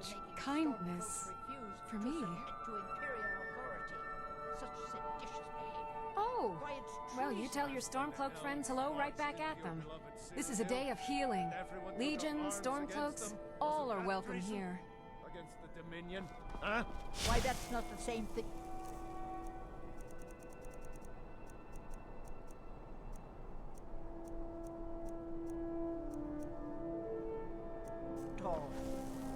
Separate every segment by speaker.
Speaker 1: much kindness for me. Oh, well, you tell your Stormcloak friends hello right back at them. This is a day of healing. Legions, Stormcloaks, all are welcome here.
Speaker 2: Against the Dominion? Huh?
Speaker 3: Why, that's not the same thing.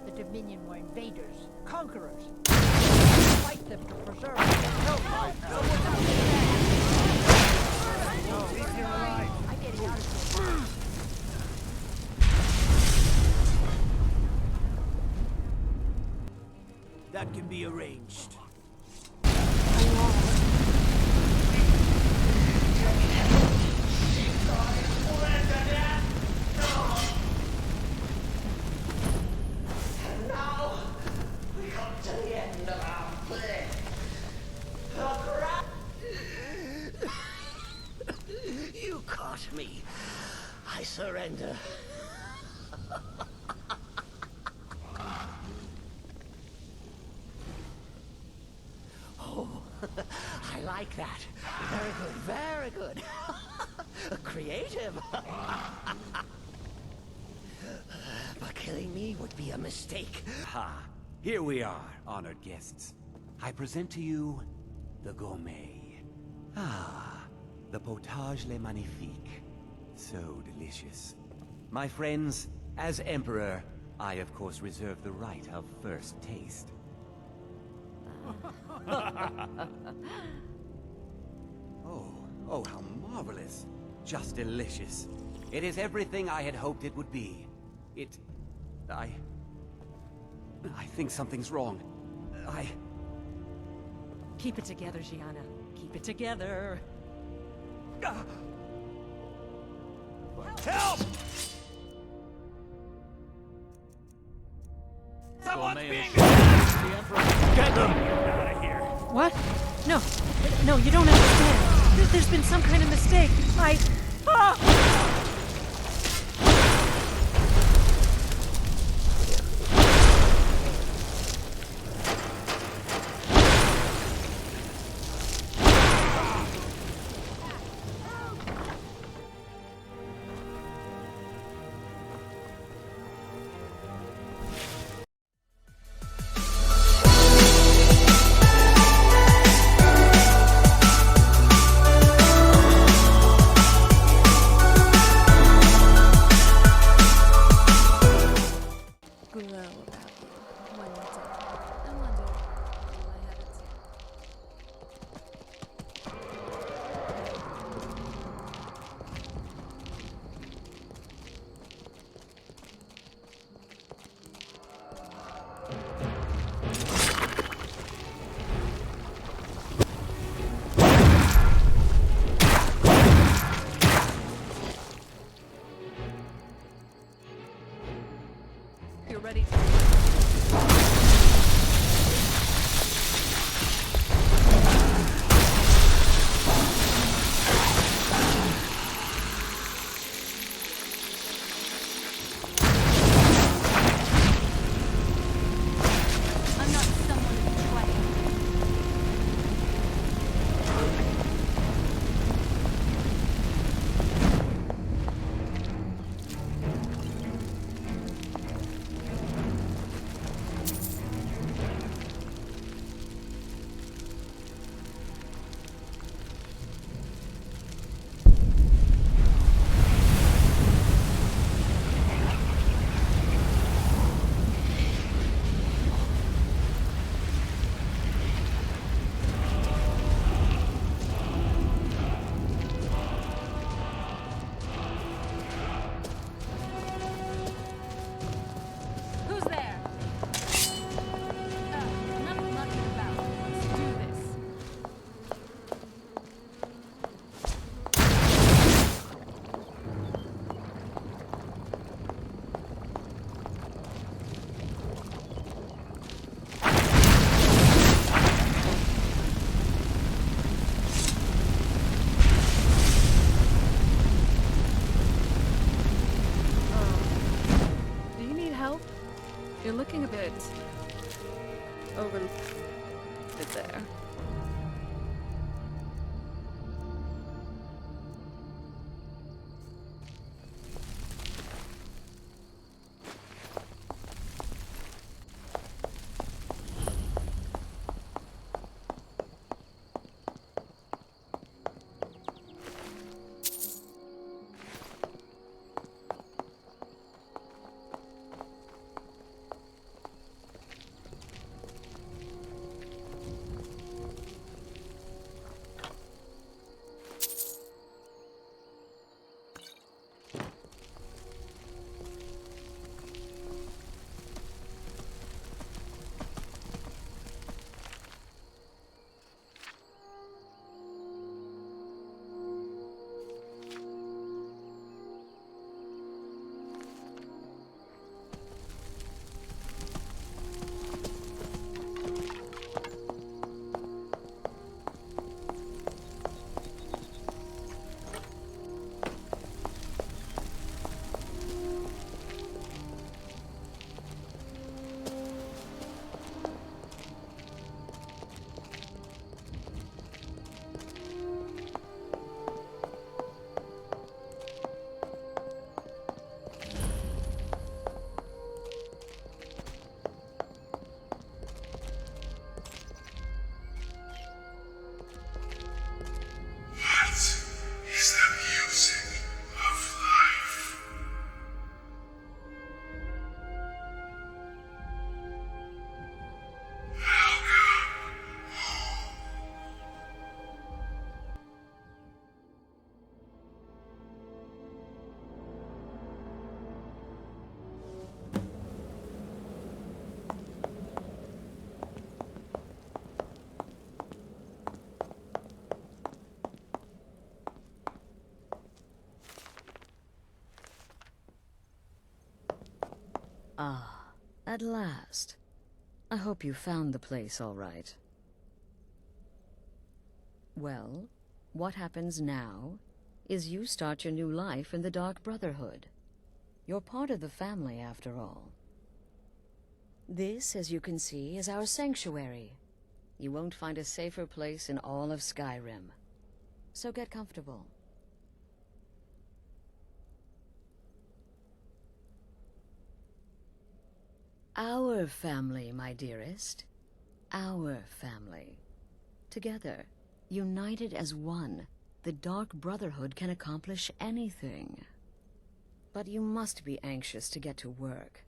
Speaker 3: The Dominion were invaders, conquerors. Fight them to preserve them. I'm getting out of here.
Speaker 4: That can be arranged.
Speaker 5: You caught me. I surrender. Oh, I like that. Very good, very good. Creative. But killing me would be a mistake.
Speaker 6: Ha! Here we are, honored guests. I present to you the gourmet. Ah, the potage le magnifique. So delicious. My friends, as Emperor, I of course reserve the right of first taste. Oh, how marvelous. Just delicious. It is everything I had hoped it would be. I think something's wrong.
Speaker 7: Keep it together, Gianna. Keep it together.
Speaker 6: Help! Someone's being...
Speaker 2: Get them! Out of here.
Speaker 7: What? No, you don't understand. There's been some kind of mistake. over there.
Speaker 8: Ah, at last. I hope you found the place all right. Well, what happens now is you start your new life in the Dark Brotherhood. You're part of the family, after all. This, as you can see, is our sanctuary. You won't find a safer place in all of Skyrim. So get comfortable. Our family, my dearest. Our family. Together, united as one, the Dark Brotherhood can accomplish anything. But you must be anxious to get to work.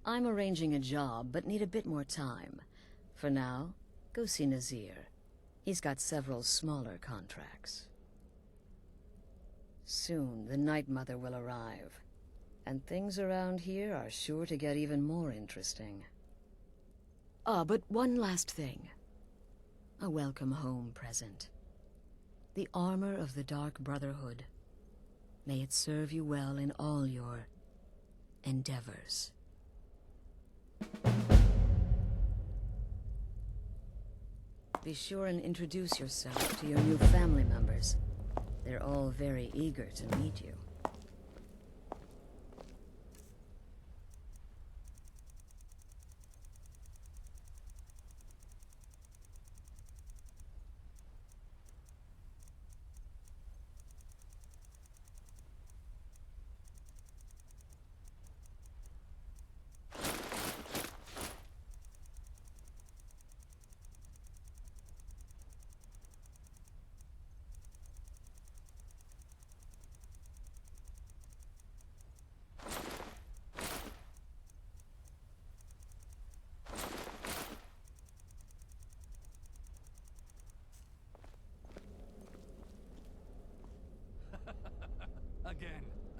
Speaker 8: I'm arranging a job, but need a bit more time. For now, go see Nazir. He's got several smaller contracts. Soon, the Night Mother will arrive. And things around here are sure to get even more interesting. Ah, but one last thing. A welcome home present. The armor of the Dark Brotherhood. May it serve you well in all your endeavors. Be sure and introduce yourself to your new family members. They're all very eager to meet you.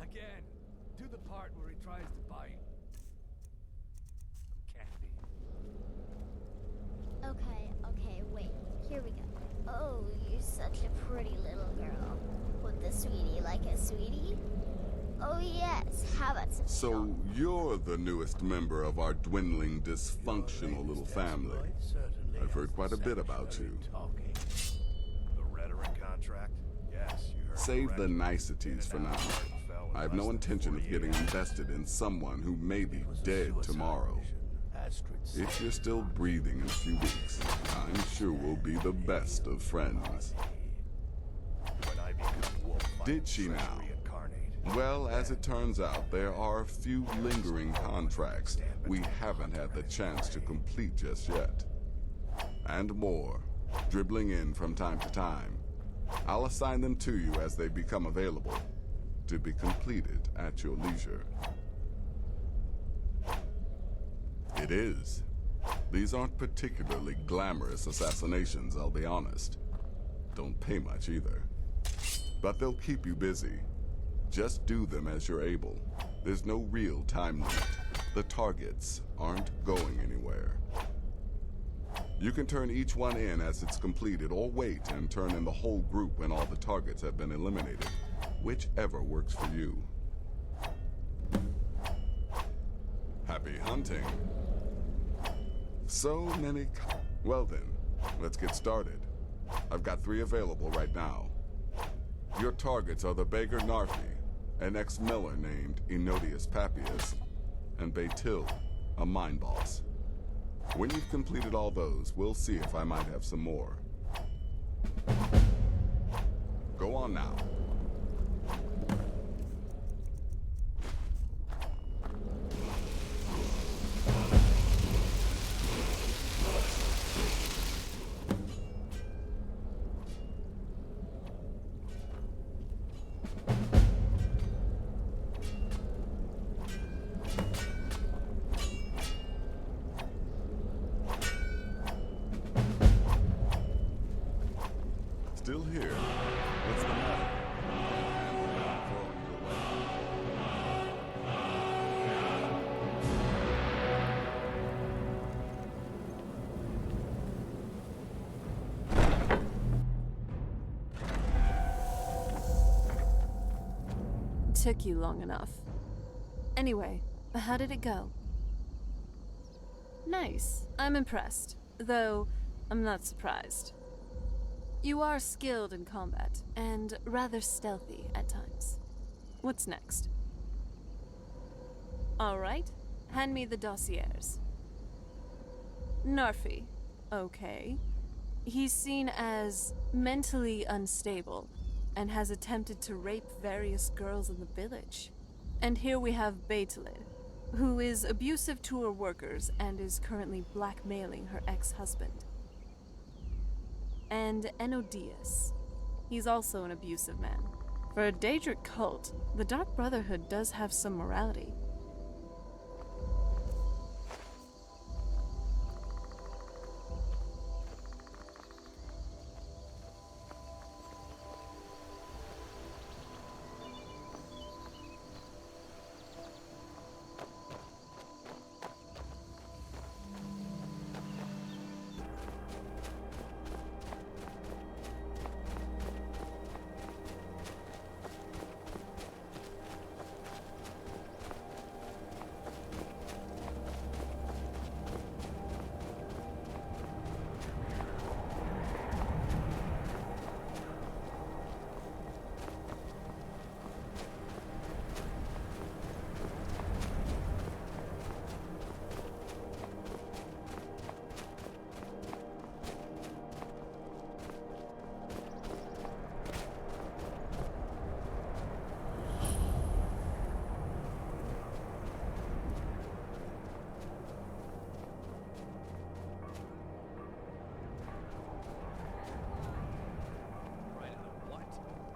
Speaker 2: Again. Do the part where he tries to bite. Some candy.
Speaker 9: Okay, wait. Here we go. Oh, you're such a pretty little girl. With the sweetie like a sweetie? Oh yes, how about some
Speaker 10: So you're the newest member of our dwindling, dysfunctional little family. I've heard quite a bit about you.
Speaker 11: The rhetoric contract? Yes, you heard.
Speaker 10: Save the niceties for now. I have no intention of getting invested in someone who may be dead tomorrow. If you're still breathing in a few weeks, I'm sure we'll be the best of friends. Did she now? Well, as it turns out, there are a few lingering contracts we haven't had the chance to complete just yet. And more, dribbling in from time to time. I'll assign them to you as they become available, to be completed at your leisure. It is. These aren't particularly glamorous assassinations, I'll be honest. Don't pay much either. But they'll keep you busy. Just do them as you're able. There's no real time limit. The targets aren't going anywhere. You can turn each one in as it's completed, or wait and turn in the whole group when all the targets have been eliminated. Whichever works for you. Happy hunting. So many Well then, let's get started. I've got 3 available right now. Your targets are the beggar Narfi, an ex-miller named Enodius Papias, and Betil, a mine boss. When you've completed all those, we'll see if I might have some more. Go on now. Still here? What's the matter?
Speaker 7: Took you long enough. Anyway, how did it go? Nice. I'm impressed. Though, I'm not surprised. You are skilled in combat, and rather stealthy at times. What's next? Alright, hand me the dossiers. Narfi. Okay. He's seen as mentally unstable, and has attempted to rape various girls in the village. And here we have Betilid, who is abusive to her workers and is currently blackmailing her ex-husband. And Enodius. He's also an abusive man. For a Daedric cult, the Dark Brotherhood does have some morality.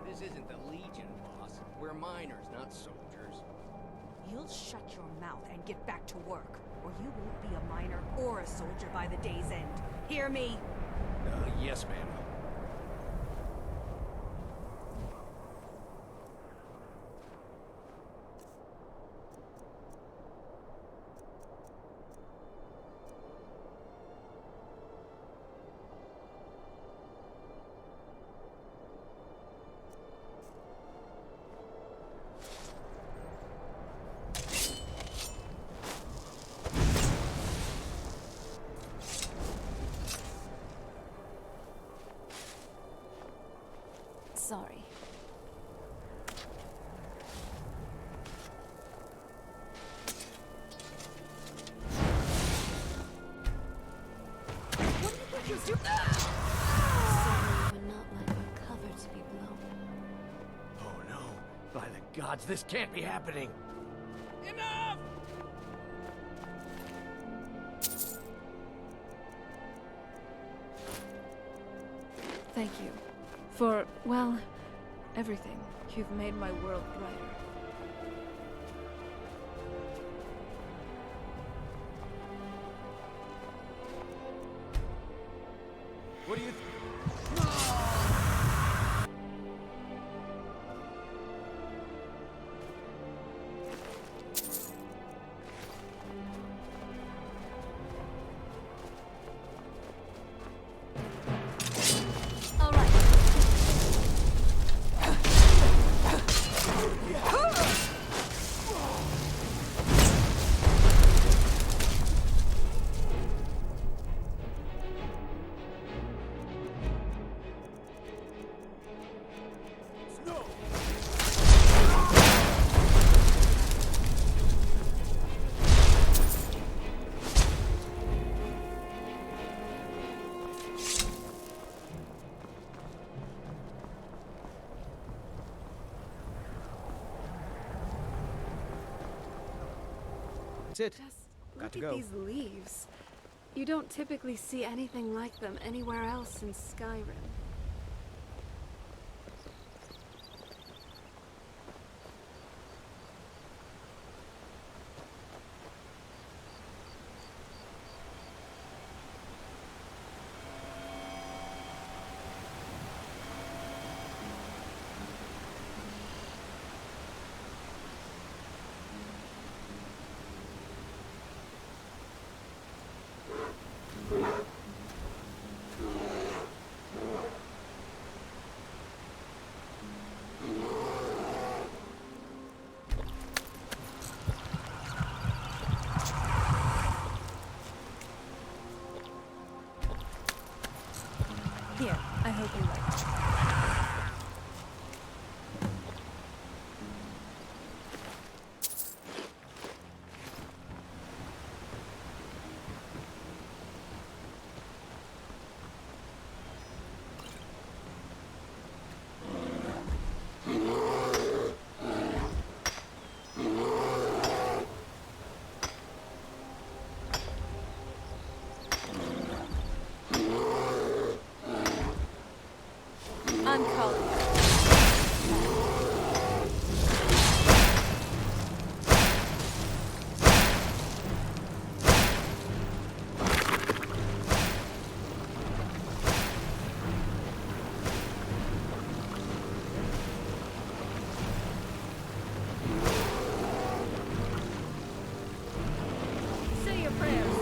Speaker 5: This isn't the Legion, boss. We're miners, not soldiers.
Speaker 12: You'll shut your mouth and get back to work, or you won't be a miner or a soldier by the day's end. Hear me?
Speaker 5: Yes, ma'am.
Speaker 7: Sorry. Certainly would not like our cover to be blown.
Speaker 4: Oh no. By the gods, this can't be happening.
Speaker 2: Enough!
Speaker 7: Thank you. For, well, everything. You've made my world brighter.
Speaker 6: What do you...
Speaker 7: All right.
Speaker 4: That's it.
Speaker 7: Just
Speaker 4: Got
Speaker 7: look
Speaker 4: to
Speaker 7: at
Speaker 4: go.
Speaker 7: these leaves. You don't typically see anything like them anywhere else in Skyrim. Here, I hope you like it. Uncalled for. Say your prayers.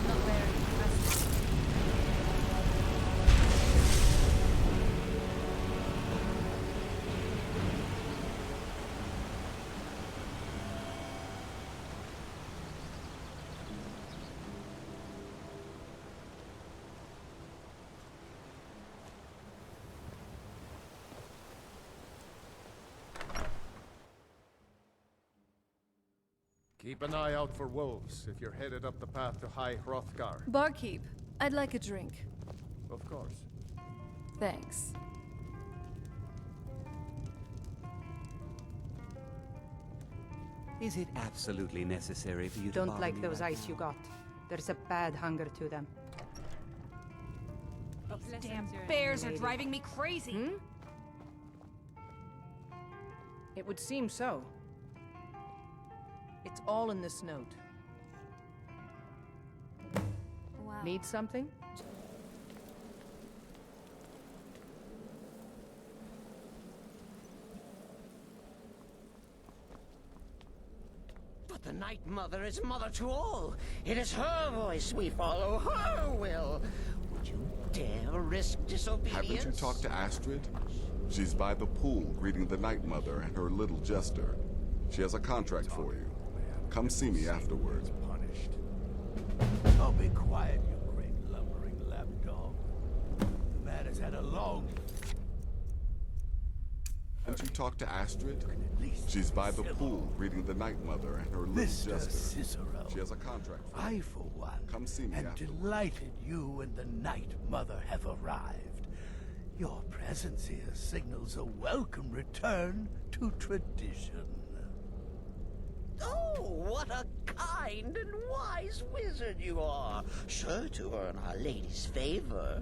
Speaker 7: Not very impressive.
Speaker 11: Keep an eye out for wolves if you're headed up the path to High Hrothgar.
Speaker 7: Barkeep, I'd like a drink.
Speaker 11: Of course.
Speaker 7: Thanks.
Speaker 6: Is it absolutely necessary for you to
Speaker 13: Don't
Speaker 6: bother
Speaker 13: like
Speaker 6: me
Speaker 13: those
Speaker 6: right
Speaker 13: eyes
Speaker 6: now?
Speaker 13: you got. There's a bad hunger to them.
Speaker 12: These damn bears are driving me crazy.
Speaker 13: Hmm? It would seem so. It's all in this note.
Speaker 7: Wow.
Speaker 13: Need something?
Speaker 5: But the Night Mother is mother to all. It is her voice we follow, her will. Would you dare risk disobedience?
Speaker 10: Haven't you talked to Astrid? She's by the pool greeting the Night Mother and her little jester. She has a contract for you. Come see me afterward.
Speaker 4: Punished. Oh, be quiet, you great lumbering lapdog. The man has had a long...
Speaker 10: Haven't you talked to Astrid? She's by the pool, reading the Night Mother and her little
Speaker 14: Mr.
Speaker 10: jester.
Speaker 14: Cicero,
Speaker 10: She has a contract.
Speaker 14: I, for one,
Speaker 10: Come see me
Speaker 14: am
Speaker 10: afterwards.
Speaker 14: delighted you and the Night Mother have arrived. Your presence here signals a welcome return to tradition.
Speaker 5: Oh, what a kind and wise wizard you are! Sure to earn Our Lady's favor.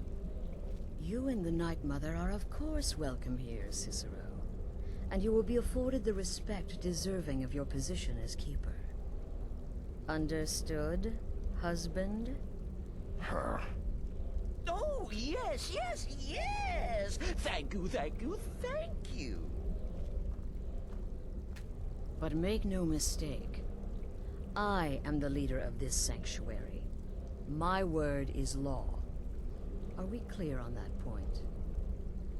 Speaker 8: You and the Night Mother are of course welcome here, Cicero. And you will be afforded the respect deserving of your position as keeper. Understood, husband?
Speaker 5: Oh, yes, yes, yes! Thank you, thank you, thank you!
Speaker 8: But make no mistake, I am the leader of this sanctuary. My word is law. Are we clear on that point?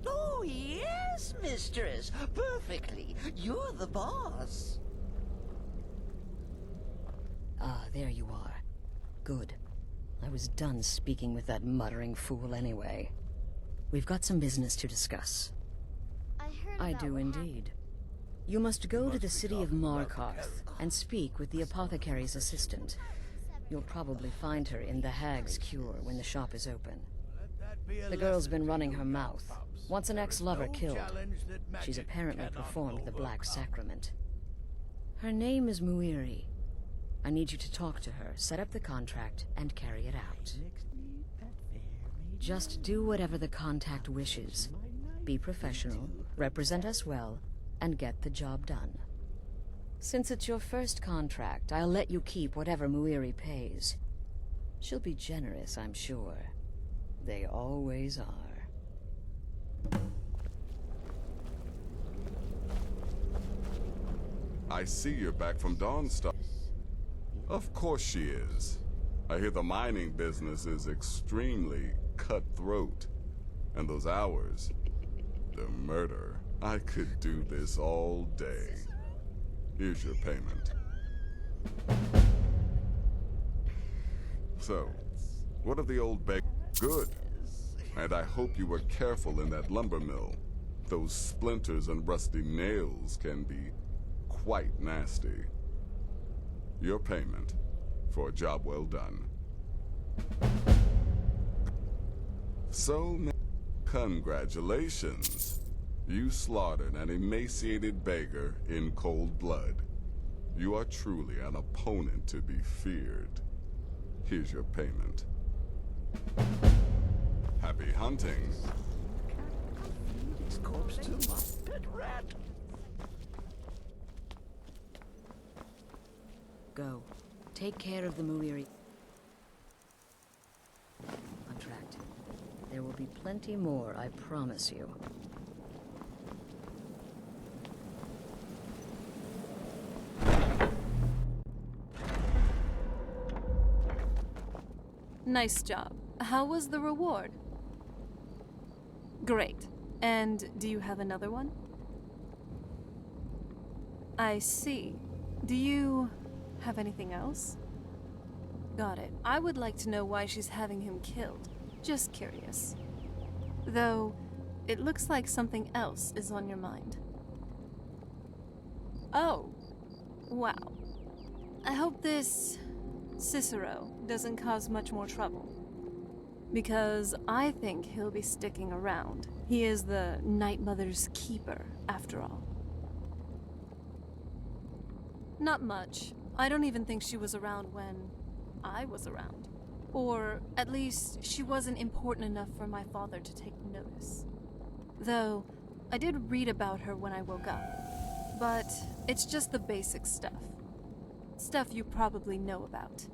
Speaker 5: Oh, yes, mistress! Perfectly! You're the boss!
Speaker 8: Ah, there you are. Good. I was done speaking with that muttering fool anyway. We've got some business to discuss. I do indeed. You must go to the city of Markarth and speak with the apothecary's assistant. You'll probably find her in the Hag's Cure when the shop is open. The girl's been running her mouth. Wants an ex-lover killed. She's apparently performed the Black Sacrament. Her name is Muiri. I need you to talk to her, set up the contract, and carry it out. Just do whatever the contact wishes. Be professional, represent us well, and get the job done. Since it's your first contract, I'll let you keep whatever Muiri pays. She'll be generous, I'm sure. They always are.
Speaker 10: I see you're back from Dawnstar. Of course she is. I hear the mining business is extremely cutthroat. And those hours, the murder. I could do this all day. Here's your payment. So, what of the old bag? Good. And I hope you were careful in that lumber mill. Those splinters and rusty nails can be quite nasty. Your payment for a job well done. So, congratulations. You slaughtered an emaciated beggar in cold blood. You are truly an opponent to be feared. Here's your payment. Happy hunting.
Speaker 14: His corpse to my pet rat.
Speaker 8: Go. Take care of the Muiri contract. There will be plenty more, I promise you.
Speaker 7: Nice job. How was the reward? Great. And do you have another one? I see. Do you have anything else? Got it. I would like to know why she's having him killed. Just curious. Though, it looks like something else is on your mind. Oh. Wow. I hope this Cicero doesn't cause much more trouble. Because I think he'll be sticking around. He is the Night Mother's keeper, after all. Not much. I don't even think she was around when I was around. Or, at least, she wasn't important enough for my father to take notice. Though, I did read about her when I woke up. But it's just the basic stuff. Stuff you probably know about.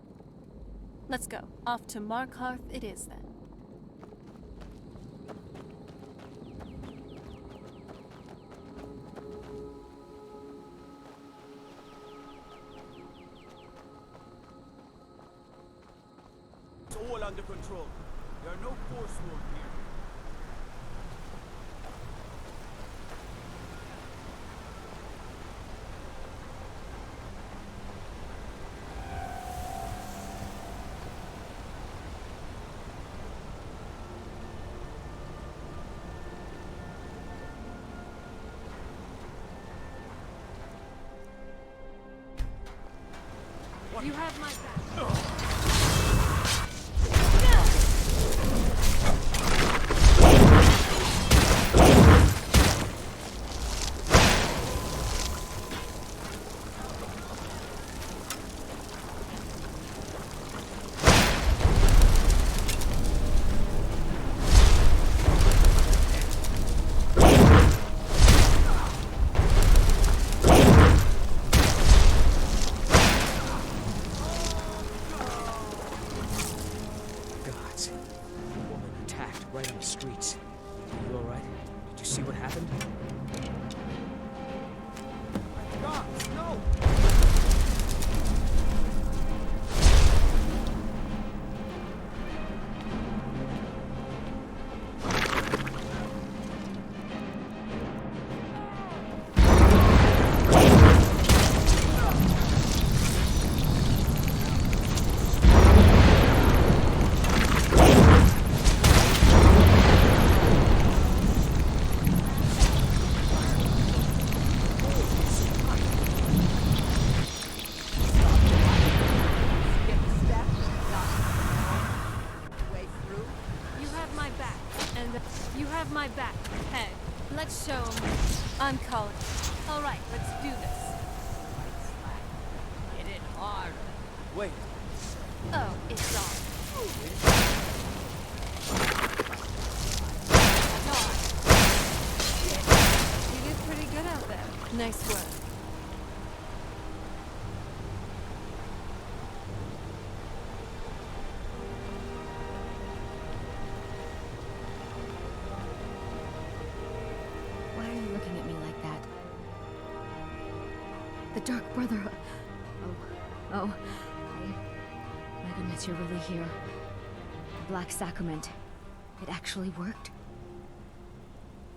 Speaker 7: Let's go. Off to Markarth it is then.
Speaker 4: It's all under control. There are no force wolves here.
Speaker 1: You have my back.
Speaker 15: Right on the streets. Are you alright? Did you see what happened?
Speaker 4: God, no!
Speaker 7: My back. Hey, let's show 'em. I'm calling. All right, let's do this.
Speaker 5: Hit it hard.
Speaker 15: Wait.
Speaker 7: Oh, it's on. You did pretty good out there. Nice work.
Speaker 8: The Dark Brotherhood. Oh. My goodness, you're really here. The Black Sacrament. It actually worked.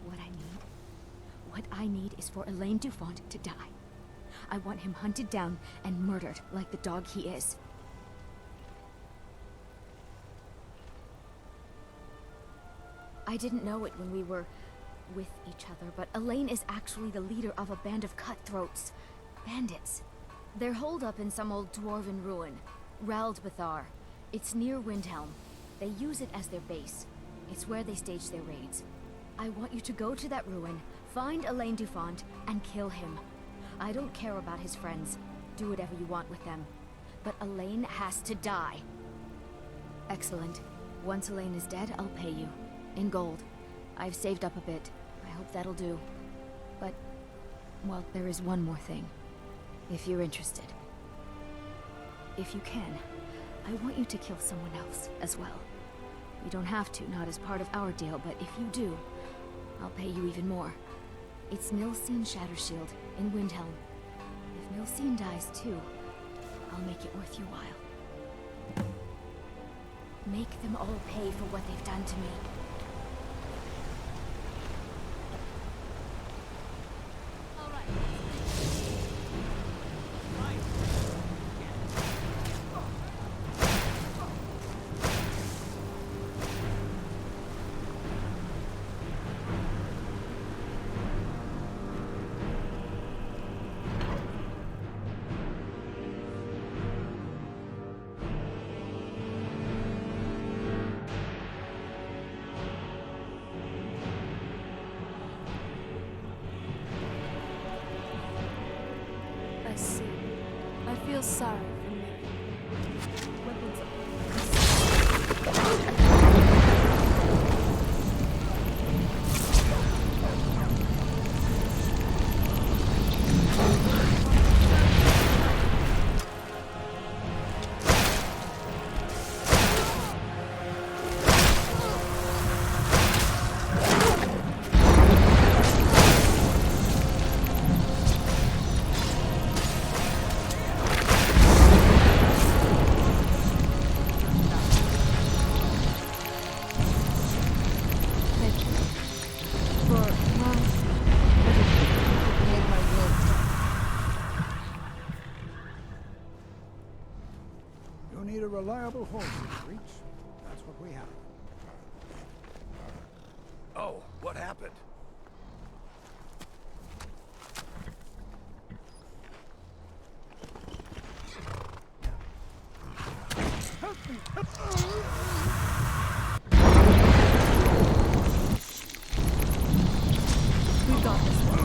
Speaker 8: What I need is for Elaine Dufont to die. I want him hunted down and murdered like the dog he is. I didn't know it when we were with each other, but Elaine is actually the leader of a band of cutthroats. Bandits. They're holed up in some old dwarven ruin. Raldbathar. It's near Windhelm. They use it as their base. It's where they stage their raids. I want you to go to that ruin, find Elaine Dufont, and kill him. I don't care about his friends. Do whatever you want with them. But Elaine has to die. Excellent. Once Elaine is dead, I'll pay you. In gold. I've saved up a bit. I hope that'll do. But, well, there is one more thing. If you're interested. If you can, I want you to kill someone else as well. You don't have to, not as part of our deal, but if you do, I'll pay you even more. It's Nilsine Shattershield in Windhelm. If Nilsine dies too, I'll make it worth your while. Make them all pay for what they've done to me.
Speaker 7: I see. I feel sorry for me.
Speaker 16: You need a reliable home to reach. That's what we have.
Speaker 2: Oh, what happened?
Speaker 7: We got this one.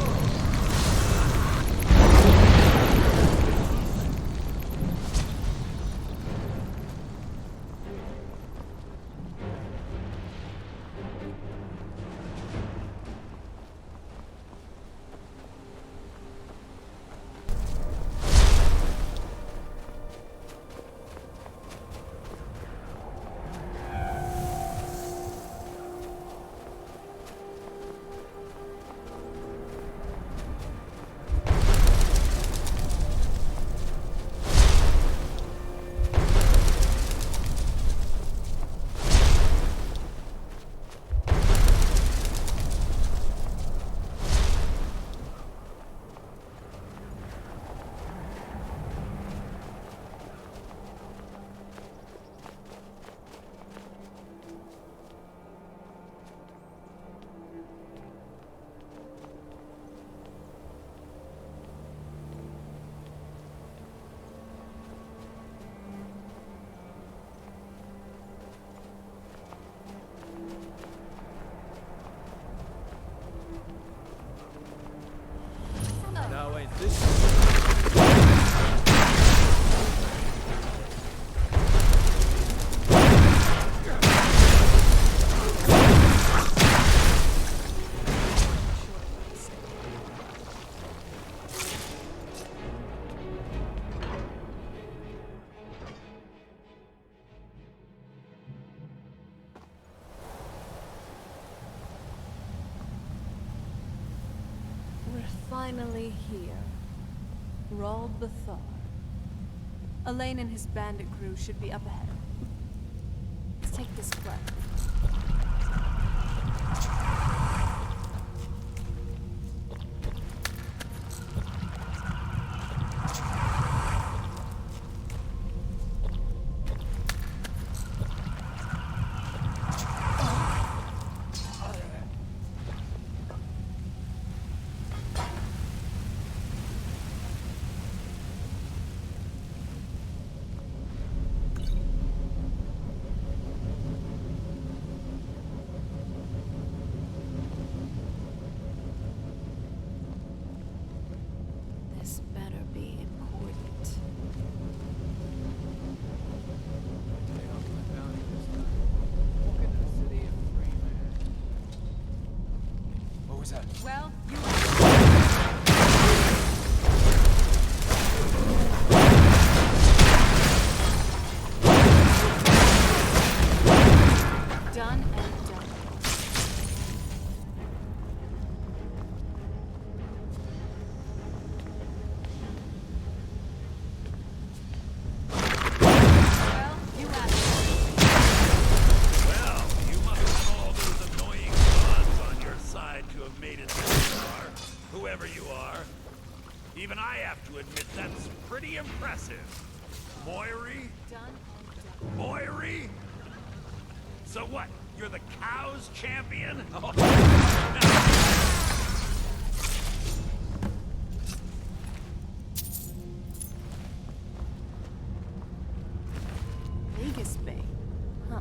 Speaker 2: Now ain't this...
Speaker 7: We're finally here. Raul Bathar. Elaine and his bandit crew should be up ahead. Let's take this flight. This better be important.
Speaker 2: Stay off my bounty this time. Walk into the city a free man.
Speaker 15: What was that?
Speaker 1: Well, you
Speaker 7: Done and done.
Speaker 1: well, you asked.
Speaker 17: Well, you must have all those annoying gods on your side to have made it this far, whoever you are. Even I have to admit that's pretty impressive. Moiri?
Speaker 7: Done and done.
Speaker 17: Moiri? So what? You're the cow's champion?
Speaker 7: Vegas Bay. Huh.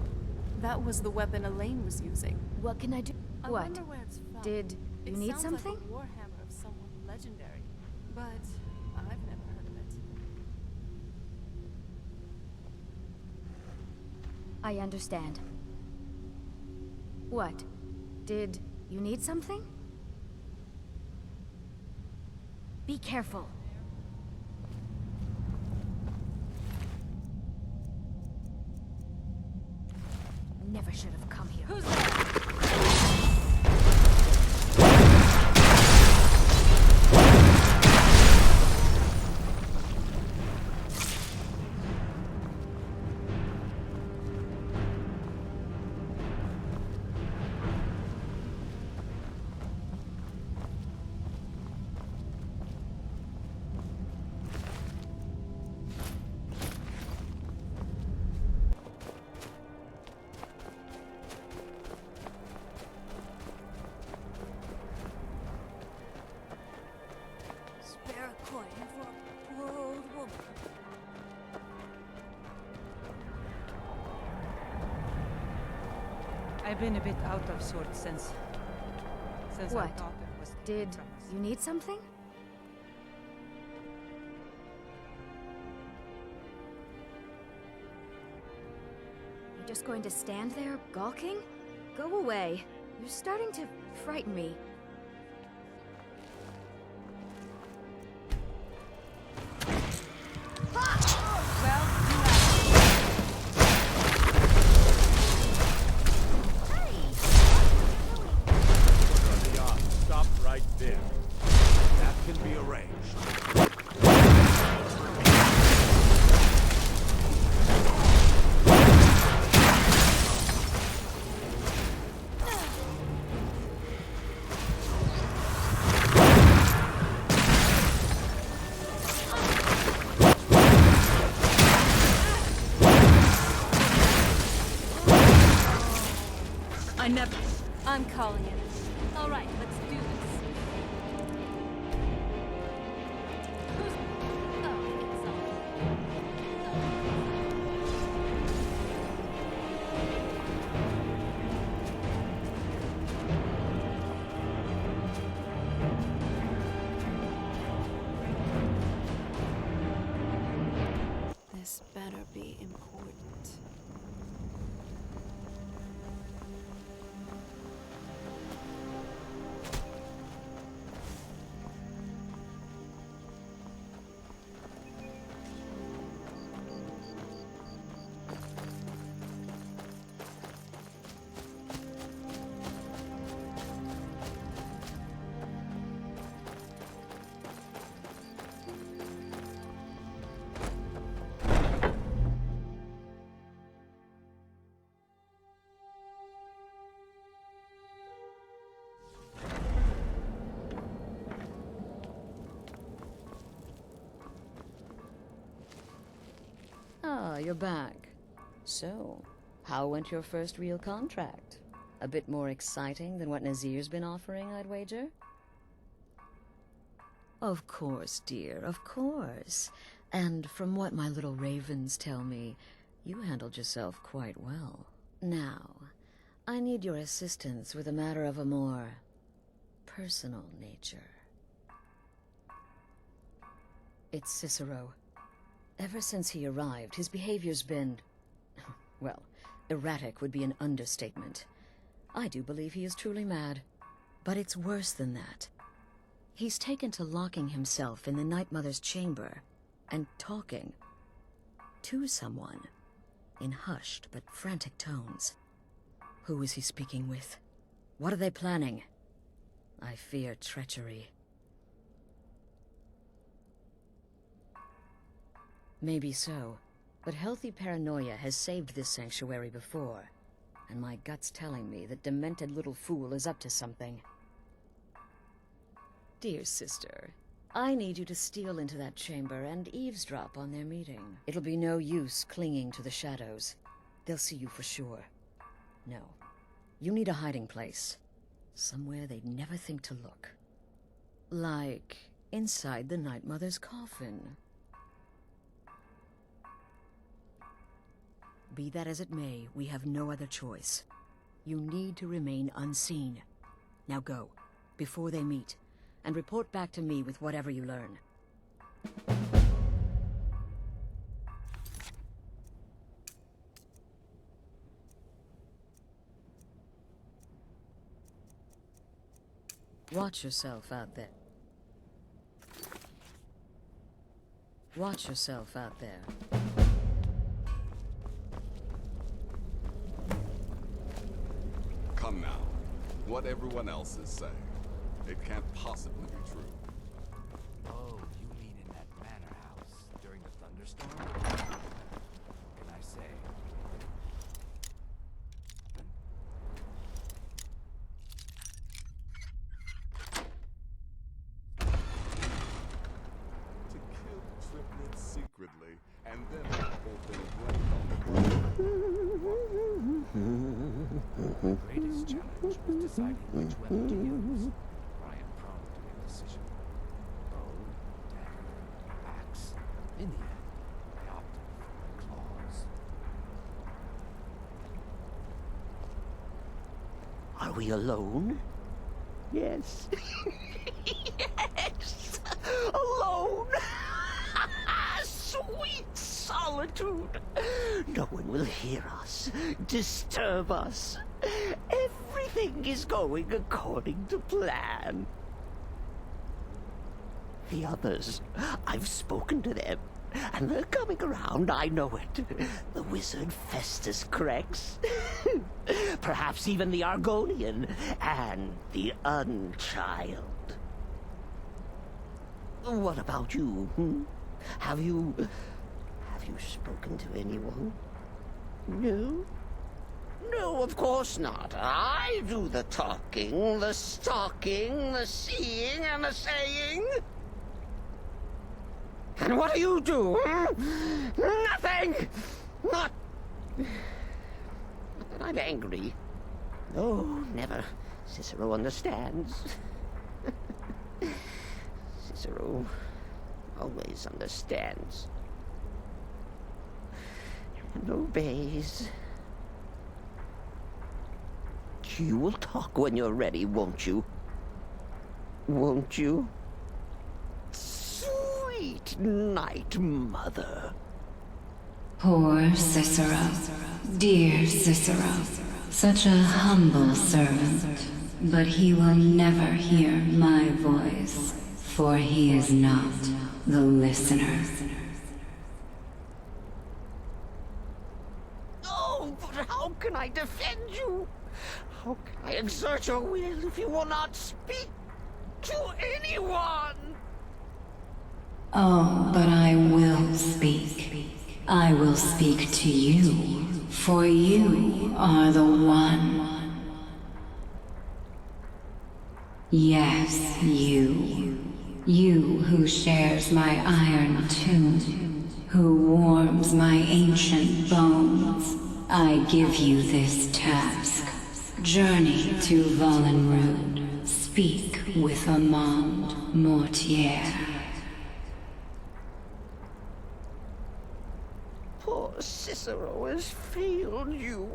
Speaker 7: That was the weapon Elaine was using.
Speaker 18: What can I do?
Speaker 7: I
Speaker 18: What?
Speaker 7: wonder where it's from.
Speaker 18: Did you
Speaker 7: It
Speaker 18: need
Speaker 7: sounds
Speaker 18: something?
Speaker 7: like a warhammer of someone legendary, but I've never heard of it.
Speaker 18: I understand. What? Did you need something? Be careful. Never should have come here.
Speaker 1: Who's there?
Speaker 13: I've been a bit out of sorts since I
Speaker 18: What?
Speaker 13: thought it was
Speaker 18: Did you need something? You're just going to stand there, gawking? Go away. You're starting to frighten me.
Speaker 17: Stop right there. That can be arranged.
Speaker 7: I'm calling it. All right, let's do this. Who's... Oh, it's on. This better be important.
Speaker 8: Ah, you're back. So, how went your first real contract? A bit more exciting than what Nazir's been offering, I'd wager? Of course, dear, of course. And from what my little ravens tell me, you handled yourself quite well. Now, I need your assistance with a matter of a more personal nature. It's Cicero. Ever since he arrived, his behavior's been... well, erratic would be an understatement. I do believe he is truly mad. But it's worse than that. He's taken to locking himself in the Night Mother's chamber and talking to someone in hushed but frantic tones. Who is he speaking with? What are they planning? I fear treachery. Maybe so, but healthy paranoia has saved this sanctuary before, and my gut's telling me that demented little fool is up to something. Dear sister, I need you to steal into that chamber and eavesdrop on their meeting. It'll be no use clinging to the shadows. They'll see you for sure. No, you need a hiding place. Somewhere they'd never think to look. Like inside the Night Mother's coffin. Be that as it may, we have no other choice. You need to remain unseen. Now go, before they meet, and report back to me with whatever you learn. Watch yourself out there. Watch yourself out there.
Speaker 10: Come now. What everyone else is saying. It can't possibly be true.
Speaker 2: Oh, you mean in that manor house during the thunderstorm? What can I say?
Speaker 10: To kill triplets secretly, and then open blame on the
Speaker 2: The greatest challenge was deciding which weapon to use. I am prone to indecision. Bow, dagger, axe. In the end, I opted for claws.
Speaker 5: Are we alone? Yes. Yes! Alone! Sweet solitude! No one will hear us, disturb us. Everything is going according to plan. The others, I've spoken to them, and they're coming around, I know it. The wizard Festus Crex. Perhaps even the Argonian, and the Unchild. What about you, Have you spoken to anyone? No? No, of course not. I do the talking, the stalking, the seeing, and the saying. And what do you do, Nothing! Not that I'm angry. No, never. Cicero understands. Cicero always understands. And obeys. You will talk when you're ready, won't you? Won't you? Sweet night, Mother.
Speaker 19: Poor Cicero. Dear Cicero. Such a humble servant. But he will never hear my voice, for he is not the listener.
Speaker 5: Oh, but how can I defend you? How can I exert your will if you will not speak to anyone?
Speaker 19: Oh, but I will speak. I will speak to you, for you are the one. Yes, you. You who shares my iron tomb, who warms my ancient bones. I give you this task. Journey to Valenrood. Speak with Amand Mortier.
Speaker 5: Poor Cicero has failed you.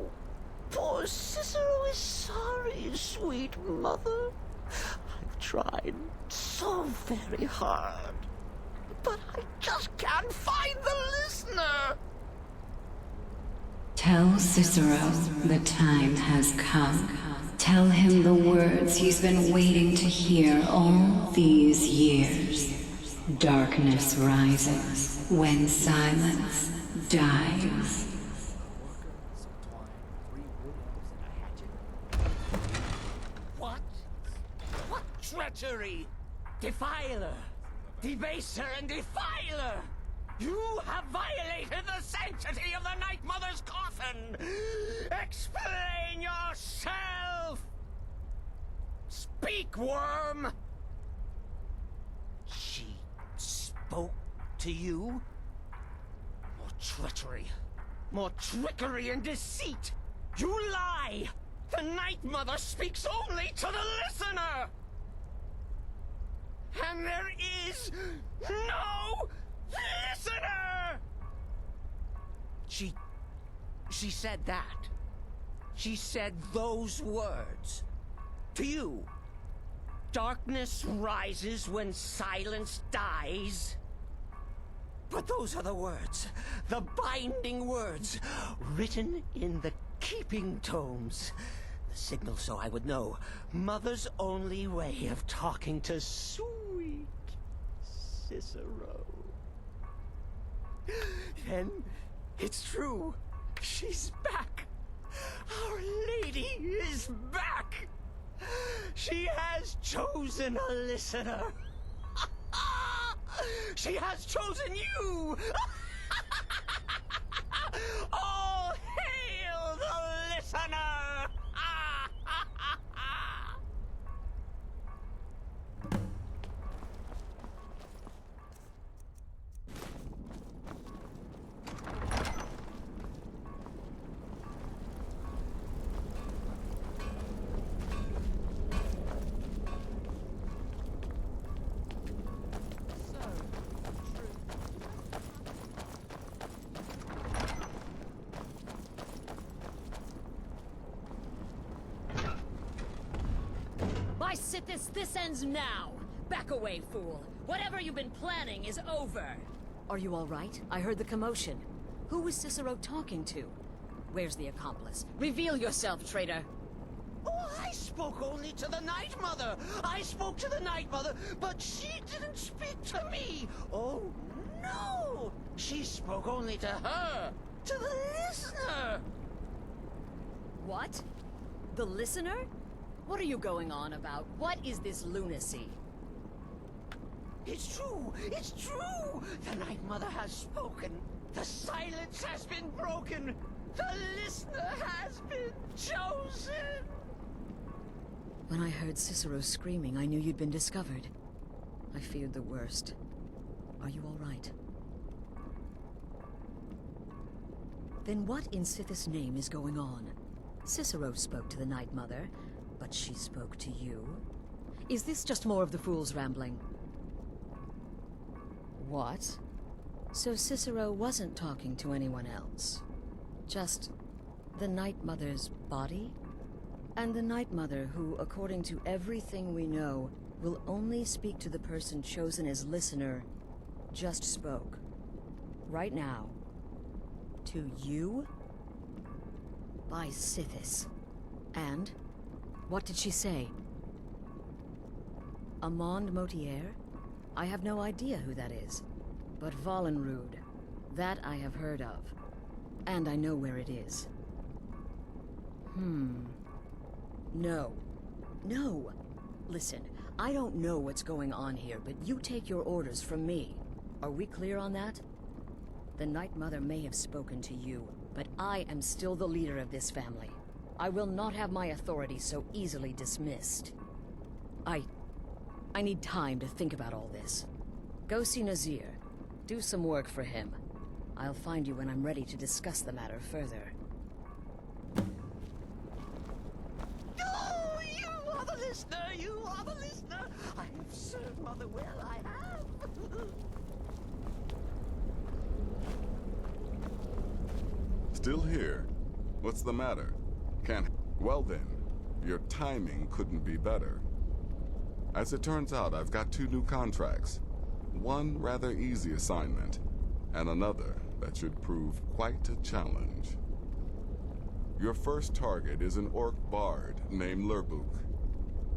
Speaker 5: Poor Cicero is sorry, sweet mother. I've tried so very hard, but I just can't find the listener.
Speaker 19: Tell Cicero the time has come. Tell him the words he's been waiting to hear all these years. Darkness rises when silence dies.
Speaker 5: What? What treachery? Defiler! Debaser and defiler! You have violated the sanctity of the Night Mother's coffin! Explain yourself! Speak, worm! She spoke to you? More treachery. More trickery and deceit! You lie! The Night Mother speaks only to the listener! And there is no listener! She said that. She said those words. To you. Darkness rises when silence dies. But those are the words, the binding words, written in the keeping tomes. The signal so I would know. Mother's only way of talking to sweet Cicero. Then, it's true. She's back. Our Lady is back. She has chosen a listener. She has chosen you. All hail the listener.
Speaker 8: By Sithis, this ends now! Back away, fool. Whatever you've been planning is over. Are you all right? I heard the commotion. Who was Cicero talking to? Where's the accomplice? Reveal yourself, traitor!
Speaker 5: Oh, I spoke only to the Night Mother! I spoke to the Night Mother, but she didn't speak to me! Oh, no! She spoke only to her! To the listener!
Speaker 8: What? The listener? What are you going on about? What is this lunacy?
Speaker 5: It's true! It's true! The Night Mother has spoken! The silence has been broken! The listener has been chosen!
Speaker 8: When I heard Cicero screaming, I knew you'd been discovered. I feared the worst. Are you all right? Then what in Sithis' name is going on? Cicero spoke to the Night Mother, but she spoke to you? Is this just more of the fool's rambling? What? So Cicero wasn't talking to anyone else? Just the Night Mother's body? And the Night Mother who, according to everything we know, will only speak to the person chosen as listener, just spoke. Right now. To you? By Sithis. And? What did she say? Amand Motier? I have no idea who that is. But Valenrud, that I have heard of. And I know where it is. No. No! Listen, I don't know what's going on here, but you take your orders from me. Are we clear on that? The Night Mother may have spoken to you, but I am still the leader of this family. I will not have my authority so easily dismissed. I need time to think about all this. Go see Nazir. Do some work for him. I'll find you when I'm ready to discuss the matter further.
Speaker 5: Oh, you are the listener! You are the listener! I have served Mother well, I have!
Speaker 10: Still here? What's the matter? Can't... Well then, your timing couldn't be better. As it turns out, I've got 2 new contracts. One rather easy assignment, and another that should prove quite a challenge. Your first target is an orc bard named Lurbuk.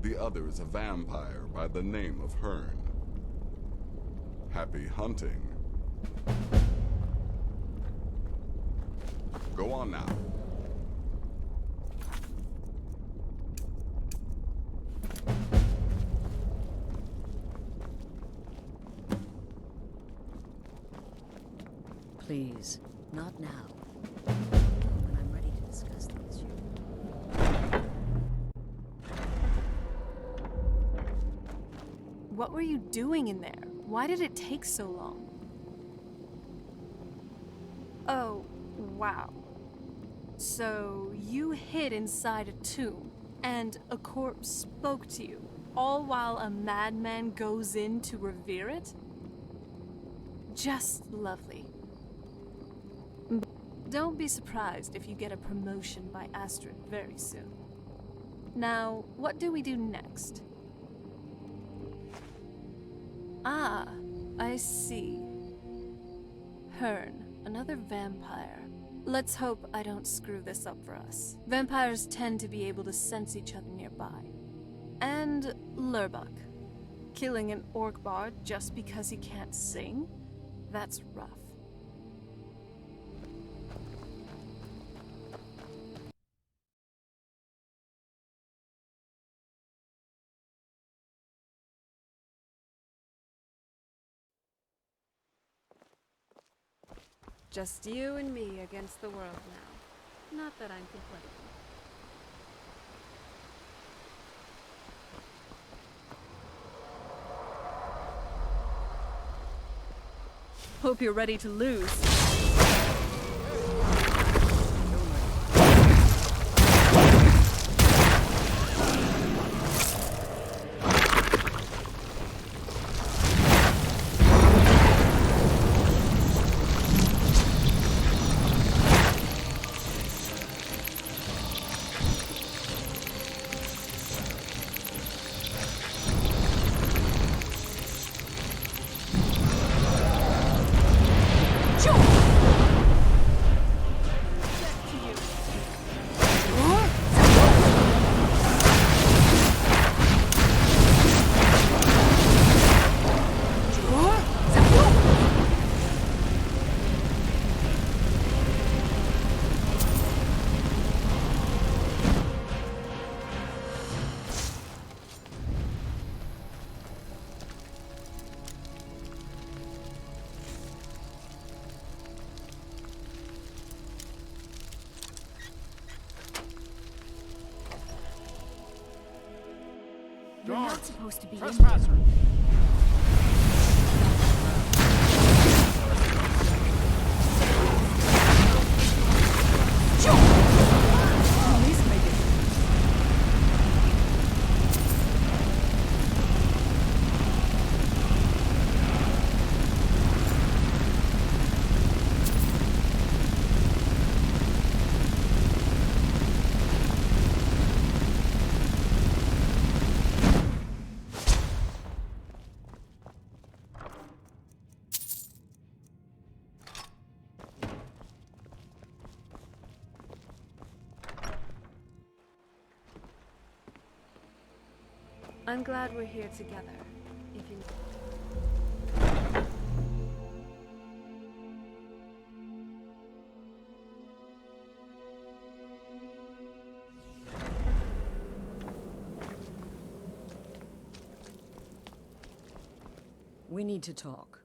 Speaker 10: The other is a vampire by the name of Hearn. Happy hunting. Go on now.
Speaker 8: Please, not now. When I'm ready to discuss the issue.
Speaker 7: What were you doing in there? Why did it take so long? Oh, wow. So you hid inside a tomb, and a corpse spoke to you, all while a madman goes in to revere it? Just lovely. Don't be surprised if you get a promotion by Astrid very soon. Now, what do we do next? Ah, I see. Hearn, another vampire. Let's hope I don't screw this up for us. Vampires tend to be able to sense each other nearby. And Lurbuk. Killing an orc bard just because he can't sing? That's rough. Just you and me against the world now. Not that I'm complaining. Hope you're ready to lose.
Speaker 18: not supposed to be in here.
Speaker 11: Trespasser!
Speaker 13: Please make it.
Speaker 7: I'm glad we're here together. If you...
Speaker 8: We need to talk.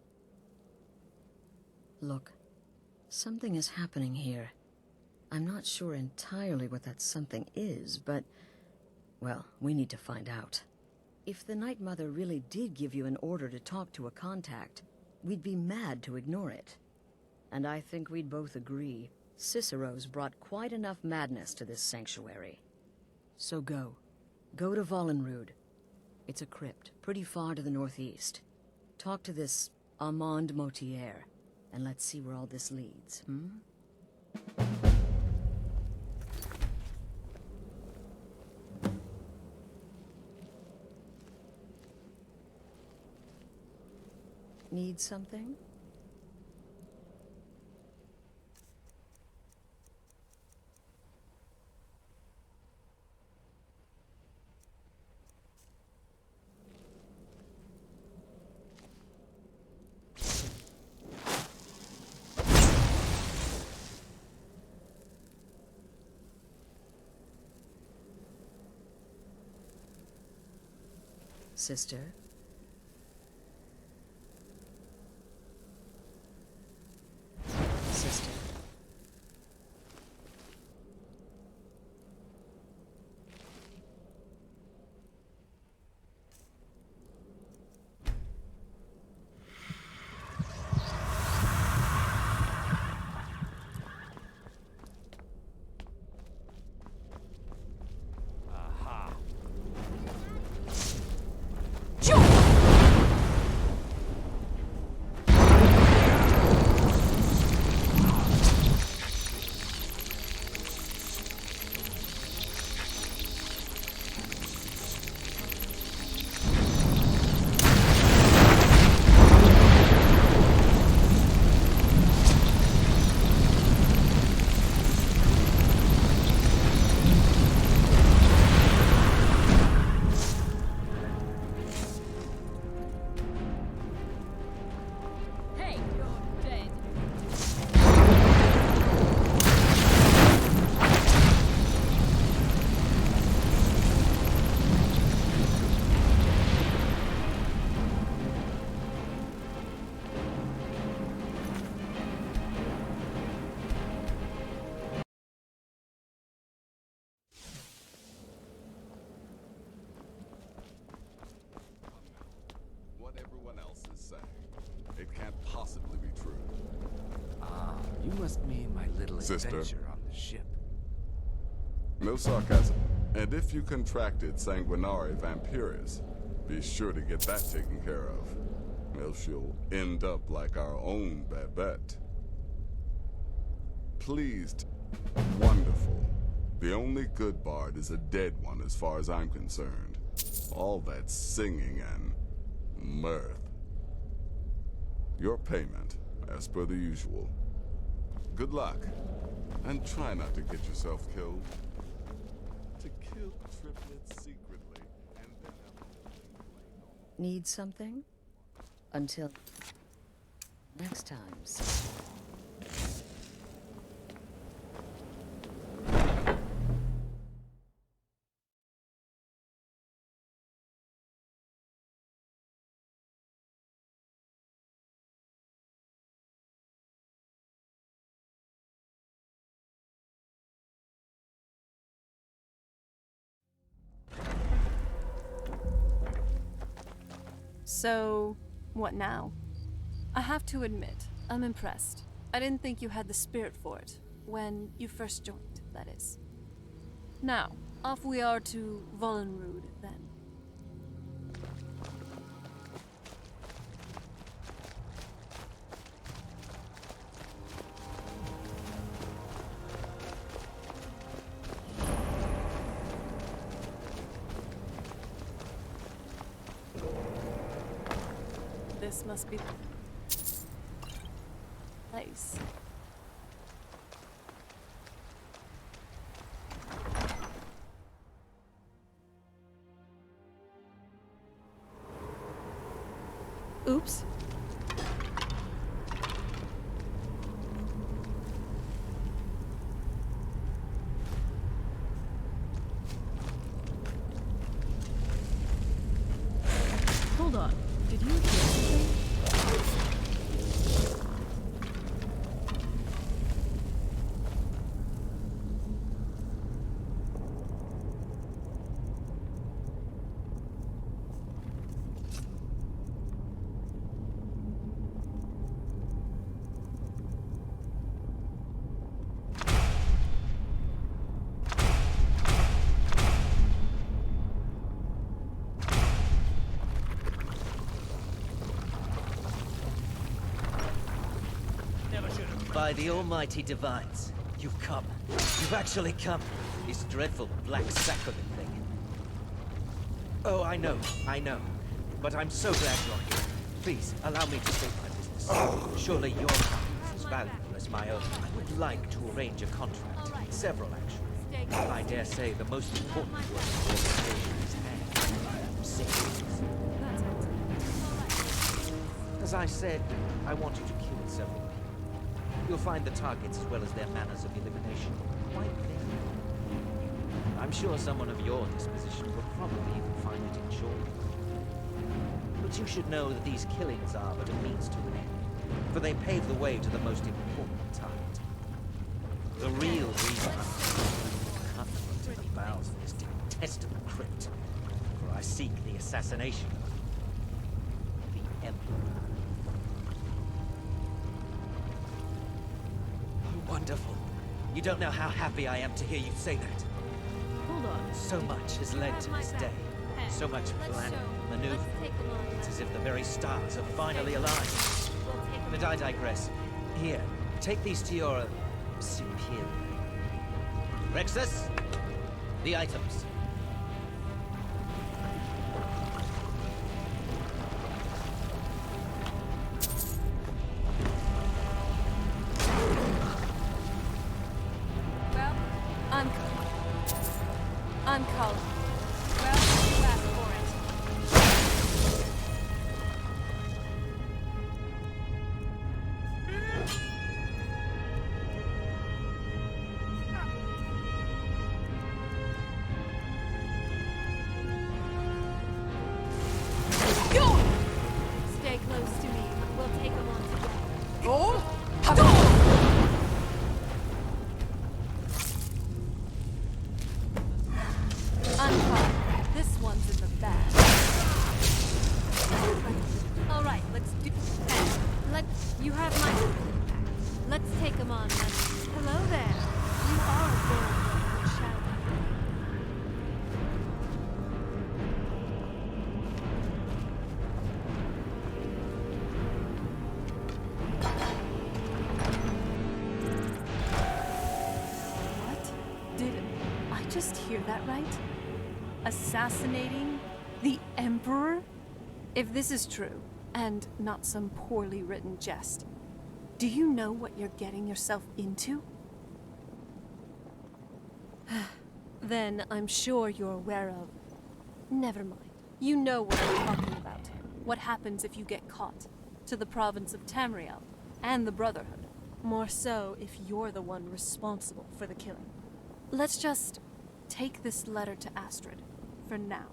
Speaker 8: Look, something is happening here. I'm not sure entirely what that something is, but... well, we need to find out. If the Night Mother really did give you an order to talk to a contact, we'd be mad to ignore it. And I think we'd both agree, Cicero's brought quite enough madness to this sanctuary. So go. Go to Vollenrude. It's a crypt, pretty far to the northeast. Talk to this Armand Motier, and let's see where all this leads, Need something? Sister? Sister.
Speaker 17: Aha.
Speaker 18: Hey, you're dead.
Speaker 10: What everyone else is saying. It can't possibly be true.
Speaker 2: Ah, you must mean my little
Speaker 10: Sister.
Speaker 2: adventure on the ship.
Speaker 10: No sarcasm. And if you contracted sanguinare vampiris, be sure to get that taken care of. Else you'll end up like our own Babette. Pleased. Wonderful. The only good bard is a dead one as far as I'm concerned. All that singing and mirth. Your payment, as per the usual. Good luck. And try not to get yourself killed. To kill triplets secretly and then have...
Speaker 8: Need something? Until next time, sister.
Speaker 7: So, what now? I have to admit, I'm impressed. I didn't think you had the spirit for it, when you first joined, that is. Now, off we are to Vollenrude, then. This must be the place. Oops. Hold on. Did you hear something?
Speaker 15: By the almighty divines, you've come. You've actually come. This dreadful black sacrament thing. Oh, I know. But I'm so glad you're here. Please, allow me to state my business. Surely your time is as valuable as my own. I would like to arrange a contract. Several, actually. I dare say the most important one of all is hand. Six. As I said, I want you to kill several people. You'll find the targets as well as their manners of elimination quite clear. I'm sure someone of your disposition will probably even find it enjoyable. But you should know that these killings are but a means to an end, for they pave the way to the most important target. The real reason I'm cut into the bowels of this detestable crypt, for I seek the assassination of the Emperor. Wonderful. You don't know how happy I am to hear you say that.
Speaker 7: Hold on.
Speaker 15: So much has led to this day. So much planning, maneuvering. It's as if the very stars have finally aligned. But I digress. Here, take these to your superior. Rexus, the items.
Speaker 7: I'm calling. Well, you asked for it. Go! Stay close to me. We'll take them on together. Oh! This one's in the bag. Alright, let's do you have my let's take them on. Hello there. You are a bold shadow. What? Did I just hear that right? Assassinating the Emperor? If this is true, and not some poorly written jest, do you know what you're getting yourself into? Then I'm sure you're aware of... Never mind. You know what I'm talking about. What happens if you get caught? To the province of Tamriel, and the Brotherhood. More so if you're the one responsible for the killing. Let's just take this letter to Astrid. For now.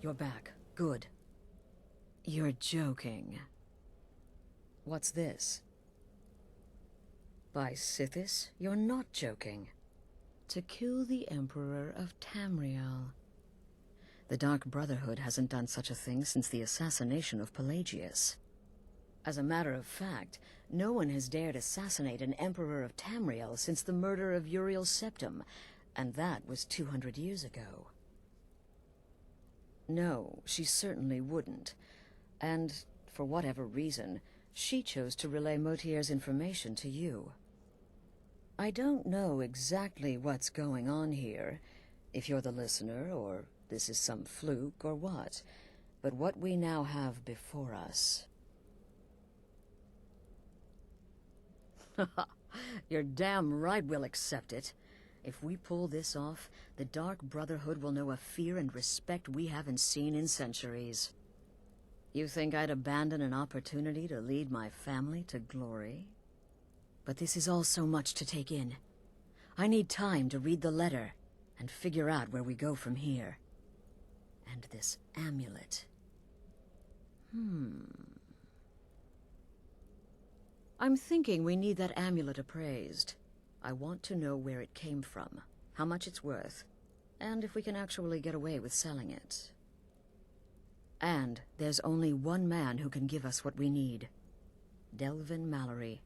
Speaker 8: You're back. Good. You're joking. What's this? By Sithis, you're not joking. To kill the Emperor of Tamriel. The Dark Brotherhood hasn't done such a thing since the assassination of Pelagius. As a matter of fact, no one has dared assassinate an Emperor of Tamriel since the murder of Uriel Septim, and that was 200 years ago. No, she certainly wouldn't. And, for whatever reason, she chose to relay Motier's information to you. I don't know exactly what's going on here, if you're the listener, or this is some fluke, or what. But what we now have before us... You're damn right we'll accept it. If we pull this off, the Dark Brotherhood will know a fear and respect we haven't seen in centuries. You think I'd abandon an opportunity to lead my family to glory? But this is all so much to take in. I need time to read the letter and figure out where we go from here. And this amulet. I'm thinking we need that amulet appraised. I want to know where it came from, how much it's worth, and if we can actually get away with selling it. And there's only one man who can give us what we need. Delvin Mallory.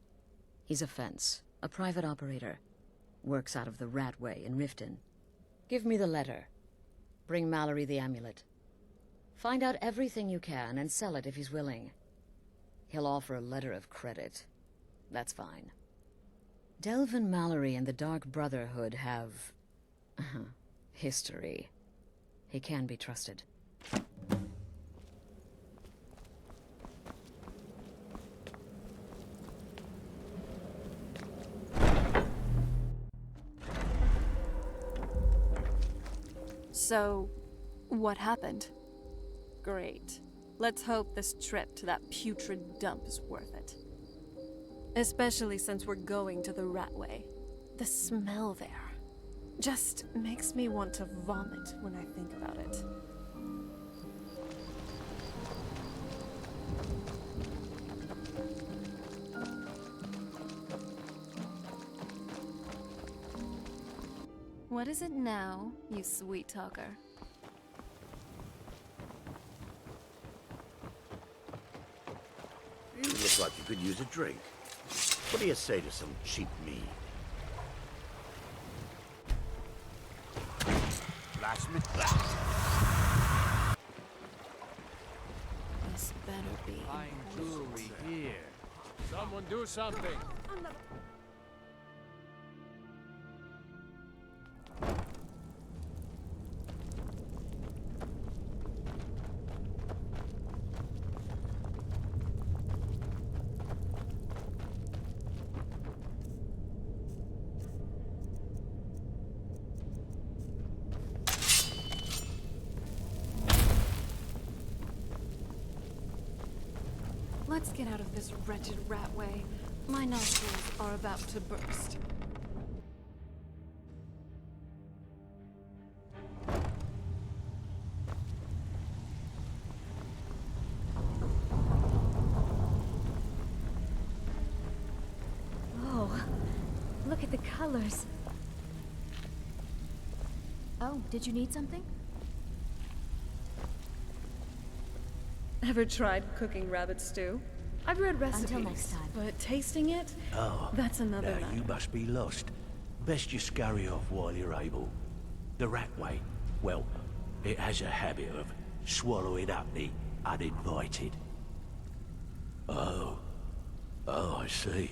Speaker 8: He's a fence, a private operator. Works out of the Ratway in Riften. Give me the letter. Bring Mallory the amulet. Find out everything you can and sell it if he's willing. He'll offer a letter of credit. That's fine. Delvin Mallory and the Dark Brotherhood have... history. He can be trusted.
Speaker 7: So, what happened? Great. Let's hope this trip to that putrid dump is worth it. Especially since we're going to the Ratway. The smell there just makes me want to vomit when I think about it. What is it now, you sweet talker?
Speaker 20: You look like you could use a drink. What do you say to some cheap mead?
Speaker 17: Blacksmith.
Speaker 7: This better be.
Speaker 17: Fine jewelry here.
Speaker 11: Someone do something!
Speaker 7: Let's get out of this wretched Ratway. My nostrils are about to burst.
Speaker 18: Oh, look at the colors. Oh, did you need something?
Speaker 7: Ever tried cooking rabbit stew? I've read recipes,
Speaker 18: Until next time.
Speaker 7: but tasting it,
Speaker 14: Oh,
Speaker 7: that's another
Speaker 14: now
Speaker 7: matter.
Speaker 14: you must be lost. Best you scurry off while you're able. The Ratway, well, it has a habit of swallowing up the uninvited. Oh, I see.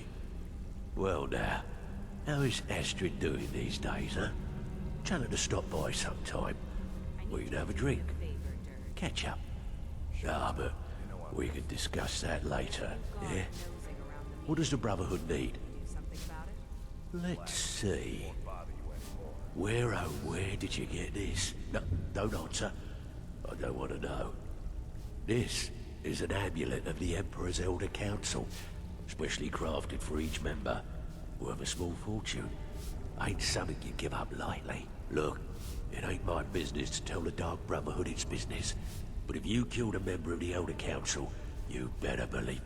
Speaker 14: Well now, how is Astrid doing these days, huh? Tell her to stop by sometime. We can have a drink. Catch up. Ah, but we can discuss that later, yeah? What does the Brotherhood need? Let's see. Where did you get this? No, don't answer. I don't want to know. This is an amulet of the Emperor's Elder Council, specially crafted for each member, worth a small fortune. Ain't something you give up lightly. Look, It ain't my business to tell the Dark Brotherhood its business, but if you killed a member of the Elder Council, you better believe.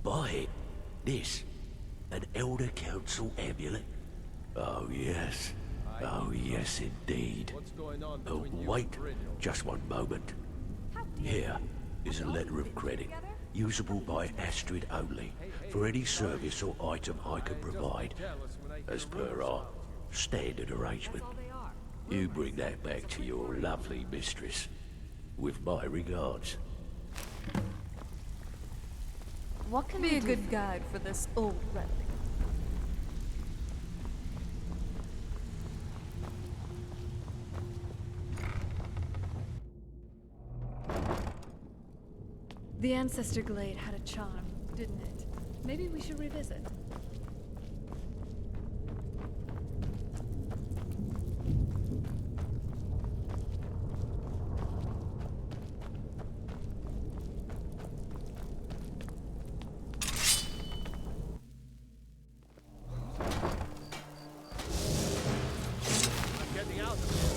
Speaker 14: Buy it. This. An Elder Council amulet? Oh, yes. Oh, yes, indeed. Oh, wait. Just one moment. Here is a letter of credit, usable by Astrid only, for any service or item I can provide, as per our standard arrangement. You bring that back to your lovely mistress, with my regards.
Speaker 7: What can be a good guide for this old relic? The Ancestor Glade had a charm, didn't it? Maybe we should revisit.
Speaker 11: Getting out of here.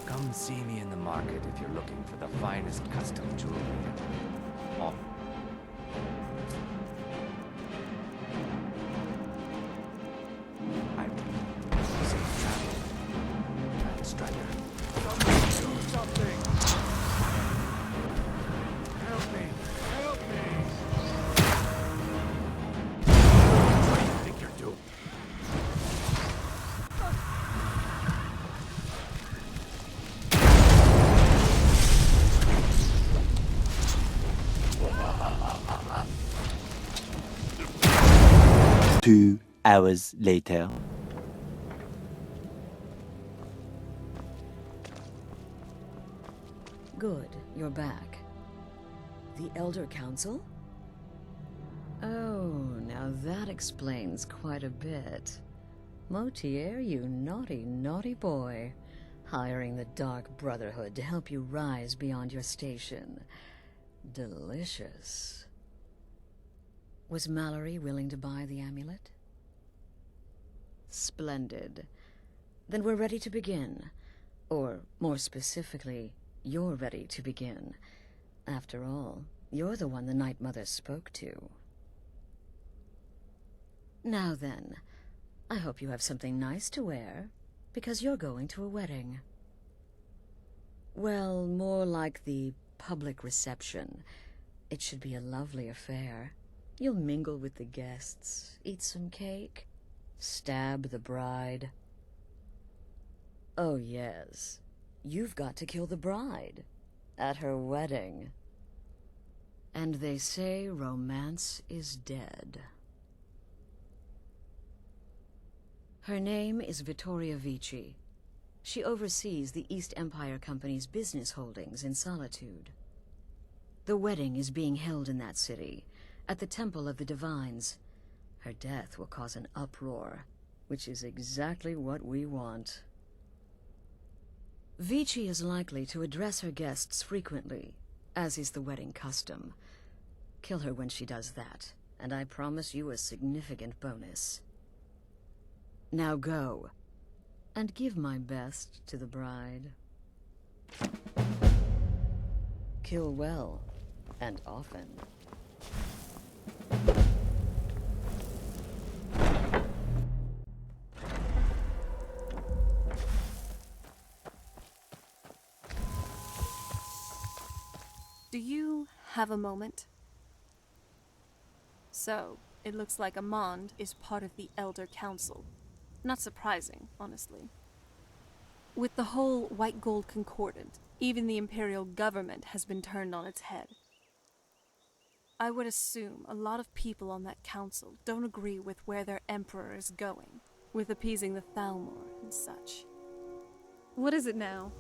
Speaker 2: Come see me in the market if you're looking for the finest custom jewelry. Oh. Safe travel, Strider.
Speaker 11: Somebody do something! Help me! Help me! What do you think you're doing?
Speaker 21: Two hours later.
Speaker 8: Good, you're back. The Elder Council? Oh, now that explains quite a bit. Motier, you naughty, naughty boy. Hiring the Dark Brotherhood to help you rise beyond your station. Delicious. Was Mallory willing to buy the amulet? Splendid. Then we're ready to begin. Or, more specifically, you're ready to begin. After all, you're the one the Night Mother spoke to. Now then, I hope you have something nice to wear, because you're going to a wedding. Well, more like the public reception. It should be a lovely affair. You'll mingle with the guests, eat some cake, stab the bride. Oh yes, you've got to kill the bride at her wedding. And they say romance is dead. Her name is Vittoria Vici. She oversees the East Empire Company's business holdings in Solitude. The wedding is being held in that city, at the Temple of the Divines. Her death will cause an uproar, which is exactly what we want. Vici is likely to address her guests frequently, as is the wedding custom. Kill her when she does that, and I promise you a significant bonus. Now go, and give my best to the bride. Kill well, and often.
Speaker 7: Do you have a moment? So, it looks like Amand is part of the Elder Council. Not surprising, honestly. With the whole white gold concordant, even the Imperial government has been turned on its head. I would assume a lot of people on that council don't agree with where their emperor is going, with appeasing the Thalmor and such. What is it now?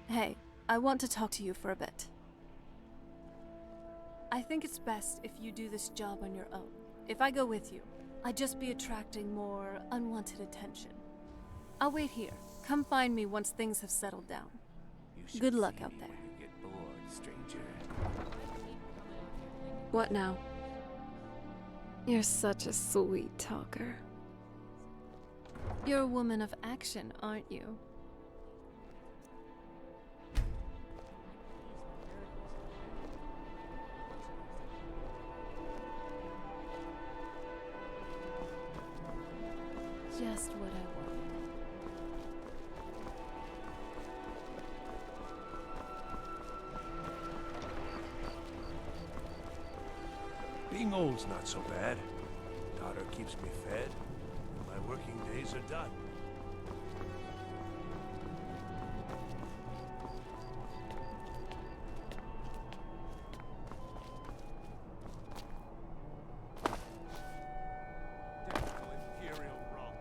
Speaker 7: Hey, I want to talk to you for a bit. I think it's best if you do this job on your own. If I go with you, I'd just be attracting more unwanted attention. I'll wait here. Come find me once things have settled down. Good luck out there.
Speaker 2: You get bored, stranger.
Speaker 1: What now? You're such a sweet talker.
Speaker 7: You're a woman of action, aren't you? Just what I wanted.
Speaker 17: Being old's not so bad. Daughter keeps me fed, and my working days are done.
Speaker 11: Imperial rot.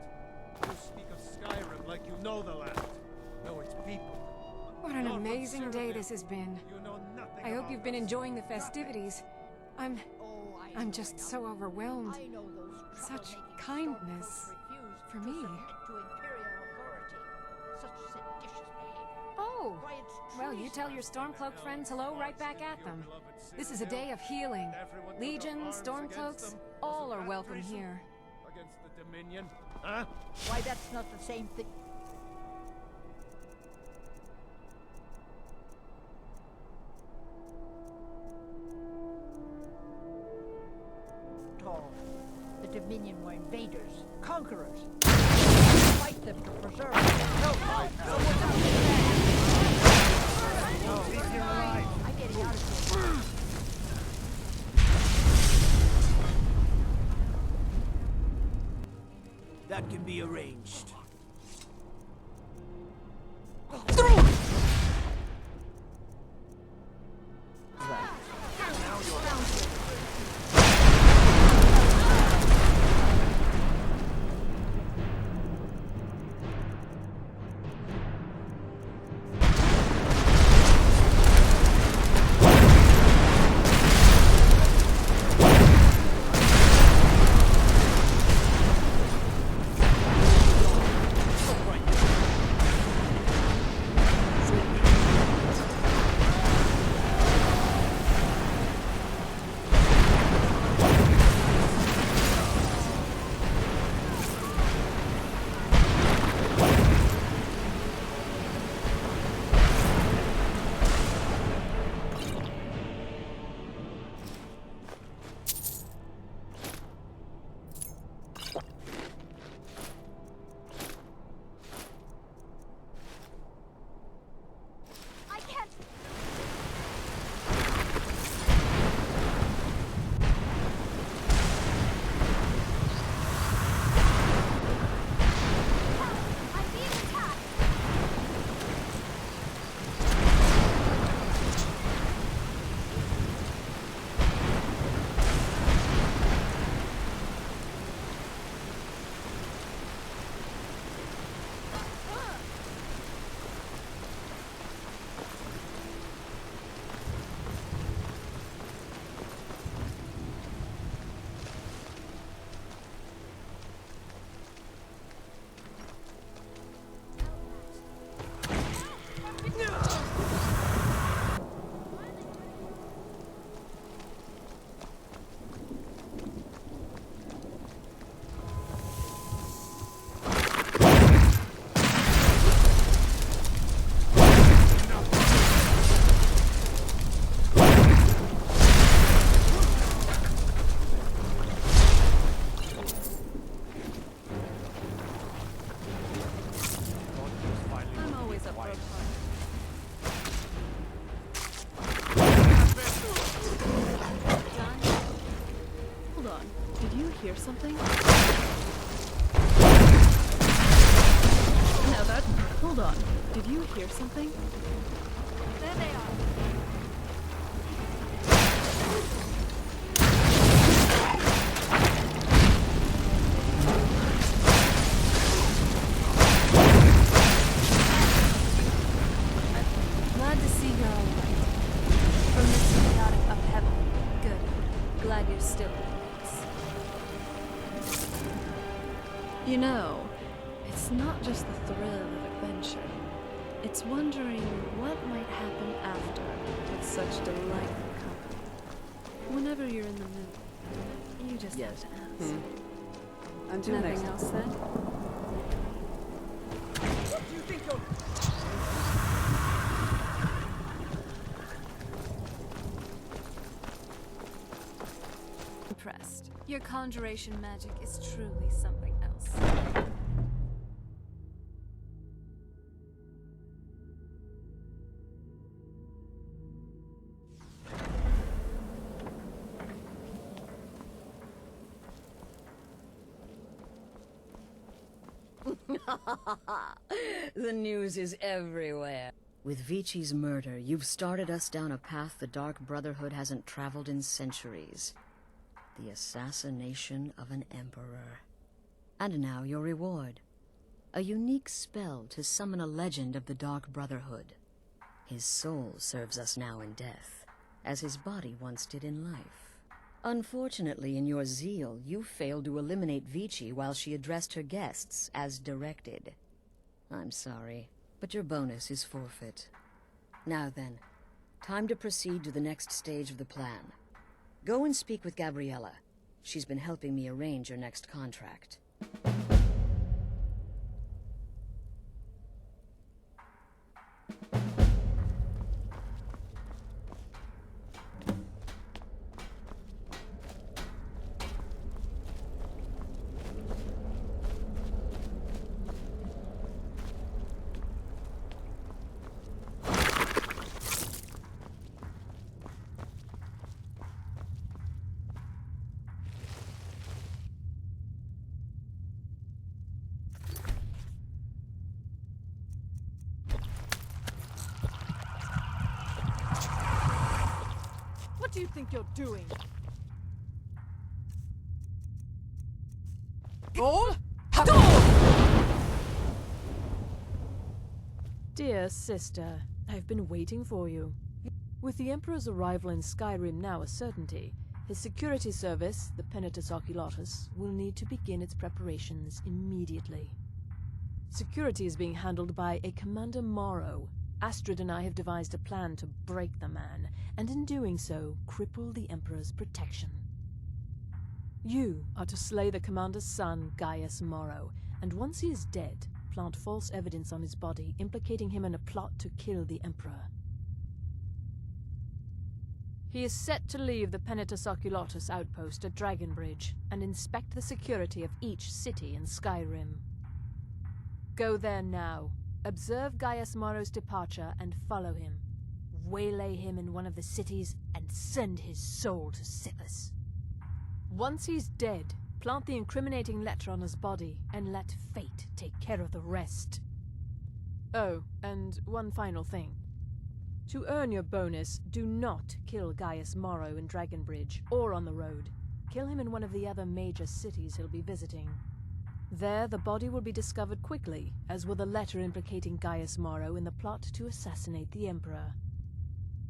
Speaker 11: You speak of Skyrim like you know the land. Know its people.
Speaker 1: What an amazing day this has been.
Speaker 11: You know nothing
Speaker 1: I hope
Speaker 11: about
Speaker 1: you've been
Speaker 11: us.
Speaker 1: enjoying the festivities. I'm just so overwhelmed. Such kindness for me. Oh, well, you tell your Stormcloak friends hello right back at them. This is a day of healing. Legion, Stormcloaks, all are welcome here.
Speaker 11: Against the Dominion, huh?
Speaker 3: Why, that's not the same thing. The Dominion were invaders, conquerors. Fight them to preserve them. No, someone's out there. No, he's here alive. I'm getting out of here.
Speaker 4: That can be arranged.
Speaker 7: hear something? Now that... Hold on. Did you hear something? There they are. Glad to see you're all right. From this chaotic upheaval. Good. Glad you're still in peace. You know, it's not just the thrill of adventure. It's wondering what might happen after with such delightful company. Whenever you're in the mood, you just have to ask.
Speaker 13: Until
Speaker 7: Nothing
Speaker 13: next
Speaker 7: else said?
Speaker 4: What do you think you're...
Speaker 7: Impressed. Your conjuration magic is truly something else.
Speaker 8: The news is everywhere. With Vici's murder, you've started us down a path the Dark Brotherhood hasn't traveled in centuries. The assassination of an emperor. And now your reward. A unique spell to summon a legend of the Dark Brotherhood. His soul serves us now in death, as his body once did in life. Unfortunately, in your zeal, you failed to eliminate Vici while she addressed her guests as directed. I'm sorry, but your bonus is forfeit. Now then, time to proceed to the next stage of the plan. Go and speak with Gabriella. She's been helping me arrange your next contract.
Speaker 3: What do you think you're doing?
Speaker 13: Dear sister, I've been waiting for you. With the Emperor's arrival in Skyrim now a certainty, his security service, the Penitus Oculatus, will need to begin its preparations immediately. Security is being handled by a Commander Morrow. Astrid and I have devised a plan to break the man, and in doing so, cripple the Emperor's protection. You are to slay the Commander's son, Gaius Morrow, and once he is dead, plant false evidence on his body, implicating him in a plot to kill the Emperor. He is set to leave the Penitus Oculatus outpost at Dragonbridge, and inspect the security of each city in Skyrim. Go there now. Observe Gaius Morrow's departure and follow him. Waylay him in one of the cities and send his soul to Sithis. Once he's dead, plant the incriminating letter on his body and let fate take care of the rest. Oh, and one final thing. To earn your bonus, do not kill Gaius Morrow in Dragonbridge or on the road. Kill him in one of the other major cities he'll be visiting. There, the body will be discovered quickly, as will the letter implicating Gaius Morrow in the plot to assassinate the Emperor.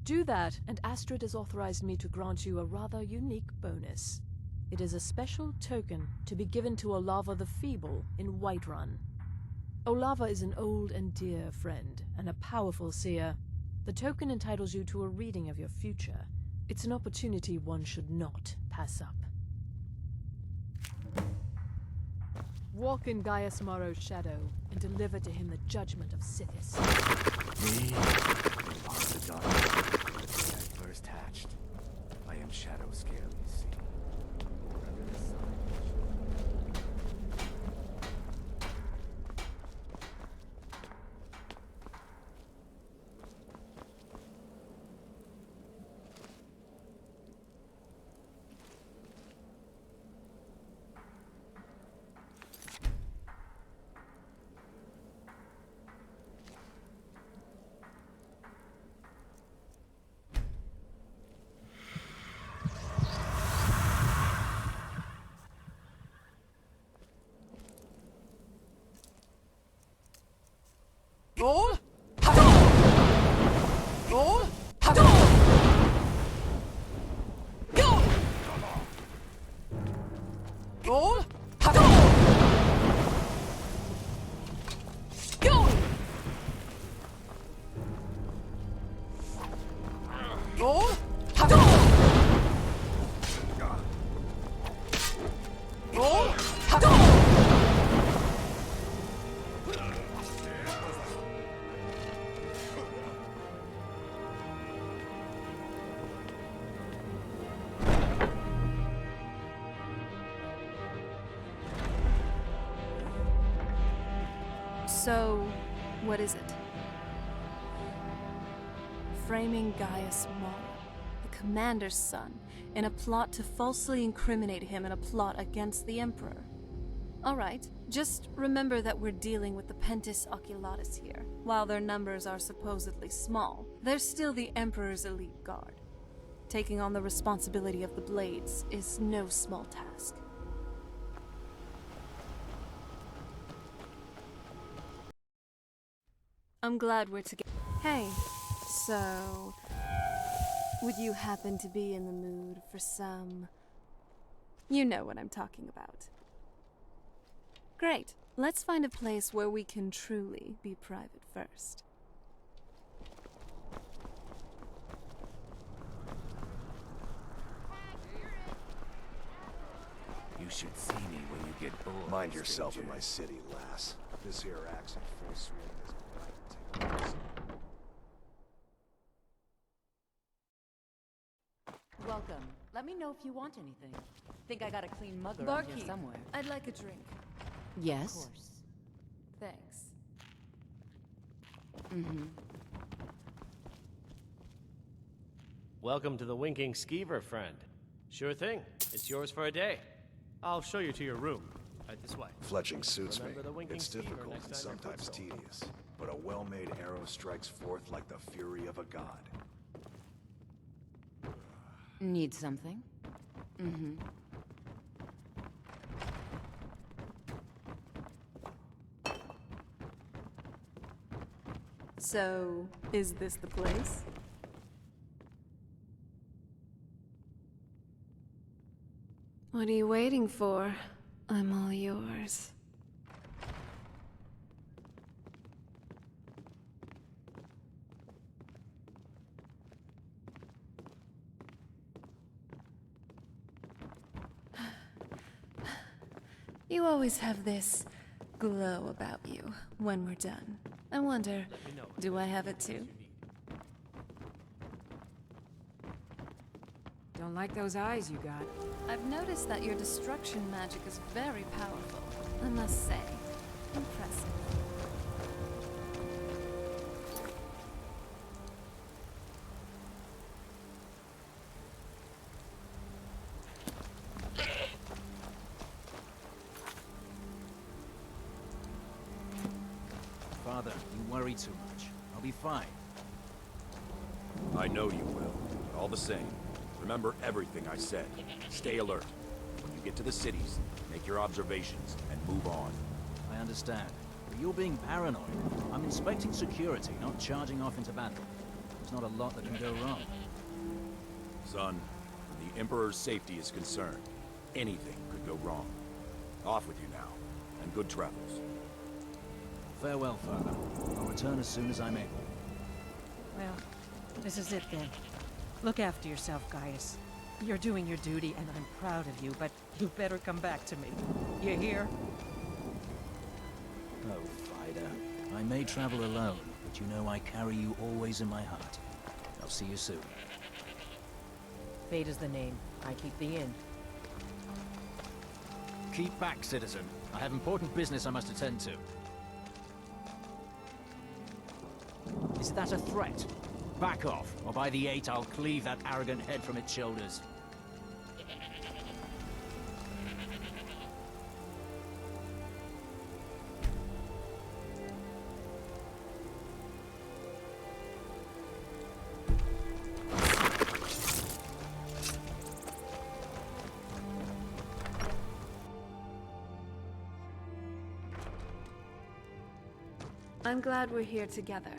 Speaker 13: Do that, and Astrid has authorized me to grant you a rather unique bonus. It is a special token to be given to Olava the Feeble in Whiterun. Olava is an old and dear friend, and a powerful seer. The token entitles you to a reading of your future. It's an opportunity one should not pass up. Walk in Gaius Morrow's shadow, and deliver to him the judgment of Sithis.
Speaker 6: Me, part of the darkness, the day I first hatched. I am shadow scale, you see. Born under the sun.
Speaker 7: So, what is it? Framing Gaius Morrow, the commander's son, in a plot to falsely incriminate him in a plot against the Emperor. Alright, just remember that we're dealing with the Pentis Oculatus here. While their numbers are supposedly small, they're still the Emperor's elite guard. Taking on the responsibility of the Blades is no small task. I'm glad we're together. Hey, so... would you happen to be in the mood for some... You know what I'm talking about. Great. Let's find a place where we can truly be private first.
Speaker 2: You should see me when you get bored.
Speaker 9: Mind yourself in my city, lass. This here act's in full swing is about to take place.
Speaker 22: Welcome. Let me know if you want anything. Think I got a clean mug around
Speaker 7: Barkeep,
Speaker 22: here somewhere.
Speaker 7: I'd like a drink.
Speaker 22: Yes?
Speaker 7: Of course. Thanks.
Speaker 22: Mm-hmm.
Speaker 23: Welcome to the Winking Skeever, friend. Sure thing. It's yours for a day. I'll show you to your room. Right this way.
Speaker 9: Fletching suits me.
Speaker 23: Remember the Winking
Speaker 9: It's
Speaker 23: Skeever
Speaker 9: difficult
Speaker 23: next
Speaker 9: and
Speaker 23: time you're
Speaker 9: sometimes
Speaker 23: footstool.
Speaker 9: tedious, but a well-made arrow strikes forth like the fury of a god.
Speaker 22: Need something? Mm-hmm.
Speaker 7: So, is this the place? What are you waiting for? I'm all yours. You always have this glow about you when we're done. I wonder, do I have it too?
Speaker 1: Don't like those eyes you got.
Speaker 7: I've noticed that your destruction magic is very powerful. I must say, impressive.
Speaker 15: Father, you worry too much. I'll be fine.
Speaker 24: I know you will. All the same, remember everything I said. Stay alert. When you get to the cities, make your observations and move on.
Speaker 15: I understand. But you're being paranoid. I'm inspecting security, not charging off into battle. There's not a lot that can go wrong.
Speaker 24: Son, when the Emperor's safety is concerned, anything could go wrong. Off with you now, and good travels.
Speaker 15: Farewell, Father. I'll return as soon as I'm able.
Speaker 3: Well, this is it then. Look after yourself, Gaius. You're doing your duty, and I'm proud of you, but you better come back to me. You hear?
Speaker 15: Oh, Vida. I may travel alone, but you know I carry you always in my heart. I'll see you soon.
Speaker 3: Fate is the name. I keep the inn.
Speaker 15: Keep back, citizen. I have important business I must attend to. Is that a threat? Back off, or by the 8 I'll cleave that arrogant head from its shoulders.
Speaker 7: I'm glad we're here together.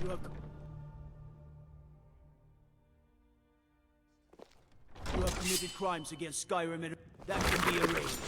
Speaker 4: You have committed crimes against Skyrim and that can be erased.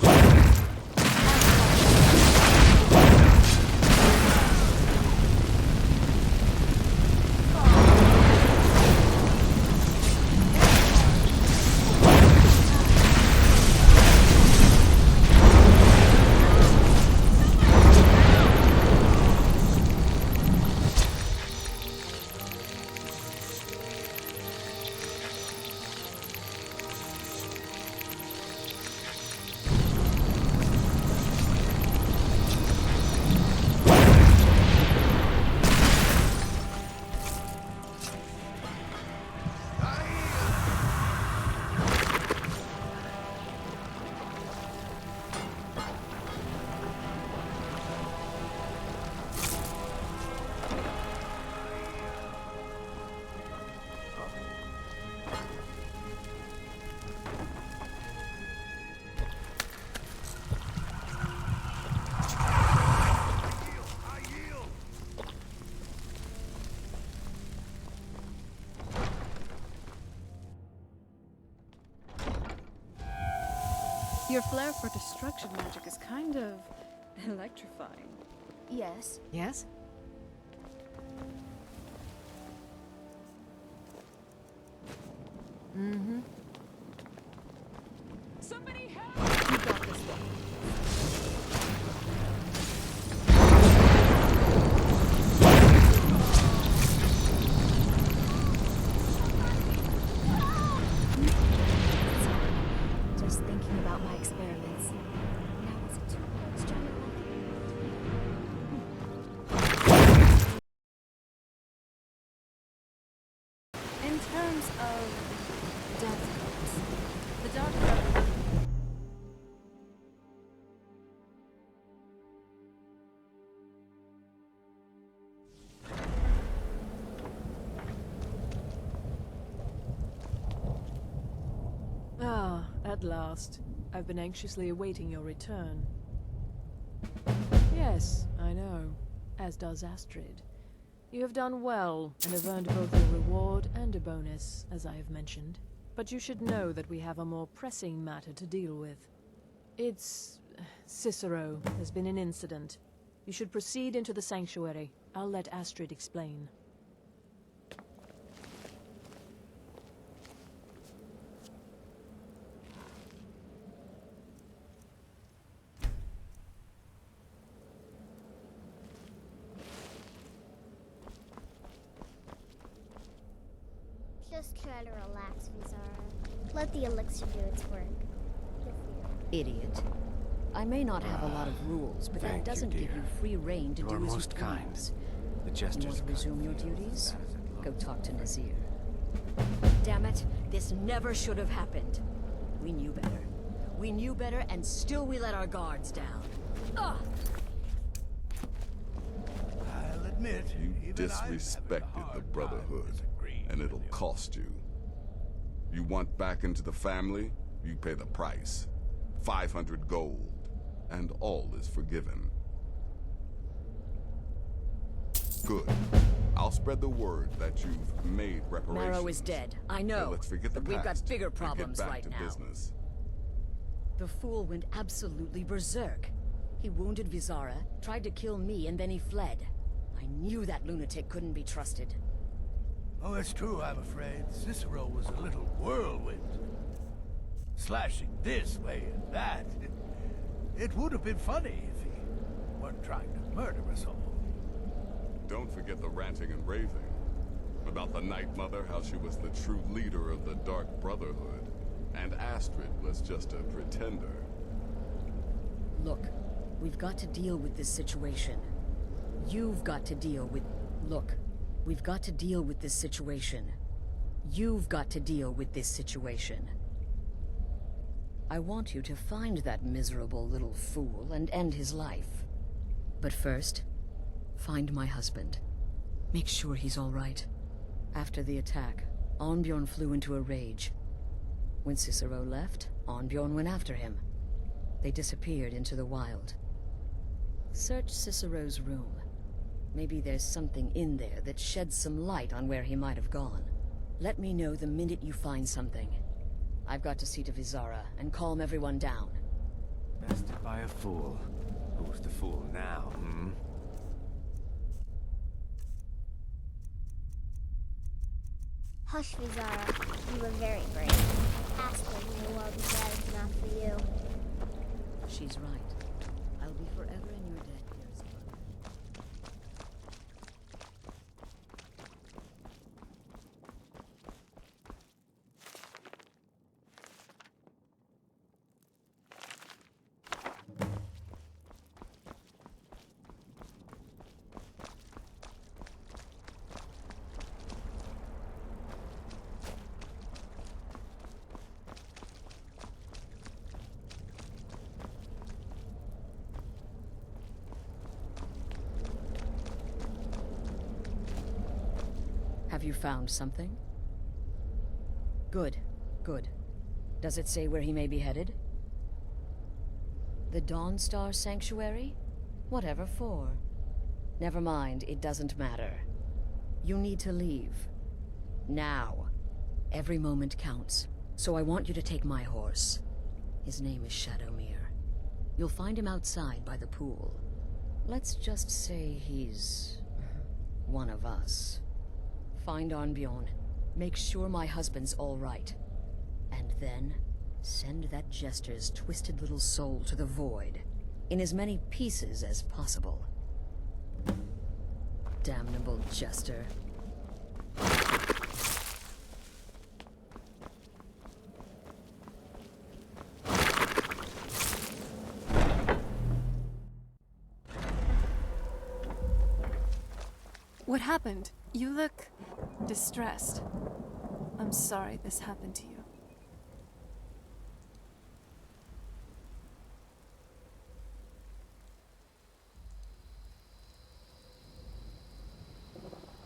Speaker 5: Your flair for destruction magic is kind of electrifying.
Speaker 18: Yes.
Speaker 1: Yes? Mm-hmm.
Speaker 5: Somebody help! You got this one.
Speaker 18: Just thinking about my experiments. Now is it too much to
Speaker 7: In terms of death cults, the Dark Brotherhood.
Speaker 13: Ah, at last. I've been anxiously awaiting your return. Yes, I know. As does Astrid. You have done well, and have earned both a reward and a bonus, as I have mentioned. But you should know that we have a more pressing matter to deal with. It's... Cicero. There's been an incident. You should proceed into the sanctuary. I'll let Astrid explain.
Speaker 12: Just try to relax, Vizara. Let the elixir do its work.
Speaker 8: Idiot. I may not have a lot of rules, but that doesn't give you free rein to
Speaker 6: You
Speaker 8: do
Speaker 6: are
Speaker 8: as
Speaker 6: most
Speaker 8: you
Speaker 6: kind.
Speaker 8: please.
Speaker 6: The
Speaker 8: You
Speaker 6: gestures
Speaker 8: want to
Speaker 6: of
Speaker 8: resume your duties? Go talk to Nazir. Damn it, this never should have happened. We knew better. We knew better, and still we let our guards down. Ugh!
Speaker 14: I'll admit,
Speaker 10: You disrespected the Brotherhood, and it'll cost you. You want back into the family? You pay the price. 500 gold, and all is forgiven. Good. I'll spread the word that you've made reparations.
Speaker 8: Marrow is dead. I know.
Speaker 10: Now let's forget the
Speaker 8: but we've
Speaker 10: past
Speaker 8: got bigger
Speaker 10: and get
Speaker 8: problems
Speaker 10: back
Speaker 8: right
Speaker 10: to
Speaker 8: now.
Speaker 10: business.
Speaker 8: The fool went absolutely berserk. He wounded Vizara, tried to kill me, and then he fled. I knew that lunatic couldn't be trusted.
Speaker 14: Oh, it's true, I'm afraid. Cicero was a little whirlwind. Slashing this way and that. It would have been funny if he weren't trying to murder us all.
Speaker 10: Don't forget the ranting and raving. About the Night Mother, how she was the true leader of the Dark Brotherhood. And Astrid was just a pretender.
Speaker 8: Look, we've got to deal with this situation. You've got to deal with... Look, we've got to deal with this situation. You've got to deal with this situation. I want you to find that miserable little fool and end his life. But first, find my husband. Make sure he's all right. After the attack, Arnbjorn flew into a rage. When Cicero left, Arnbjorn went after him. They disappeared into the wild. Search Cicero's room. Maybe there's something in there that sheds some light on where he might have gone. Let me know the minute you find something. I've got to see to Vizara and calm everyone down.
Speaker 2: Bested by a fool. Who's the fool now, hmm?
Speaker 12: Hush, Vizara. You were very brave. Asking may well be bad enough for you.
Speaker 8: She's right. I'll be forever in your debt, dearest brother. Have you found something? Good, good. Does it say where he may be headed? The Dawnstar Sanctuary? Whatever for. Never mind, it doesn't matter. You need to leave. Now. Every moment counts, so I want you to take my horse. His name is Shadowmere. You'll find him outside by the pool. Let's just say he's one of us. Find Arnbjorn. Make sure my husband's all right. And then, send that jester's twisted little soul to the void, in as many pieces as possible. Damnable jester.
Speaker 7: What happened? You look distressed. I'm sorry this happened to you.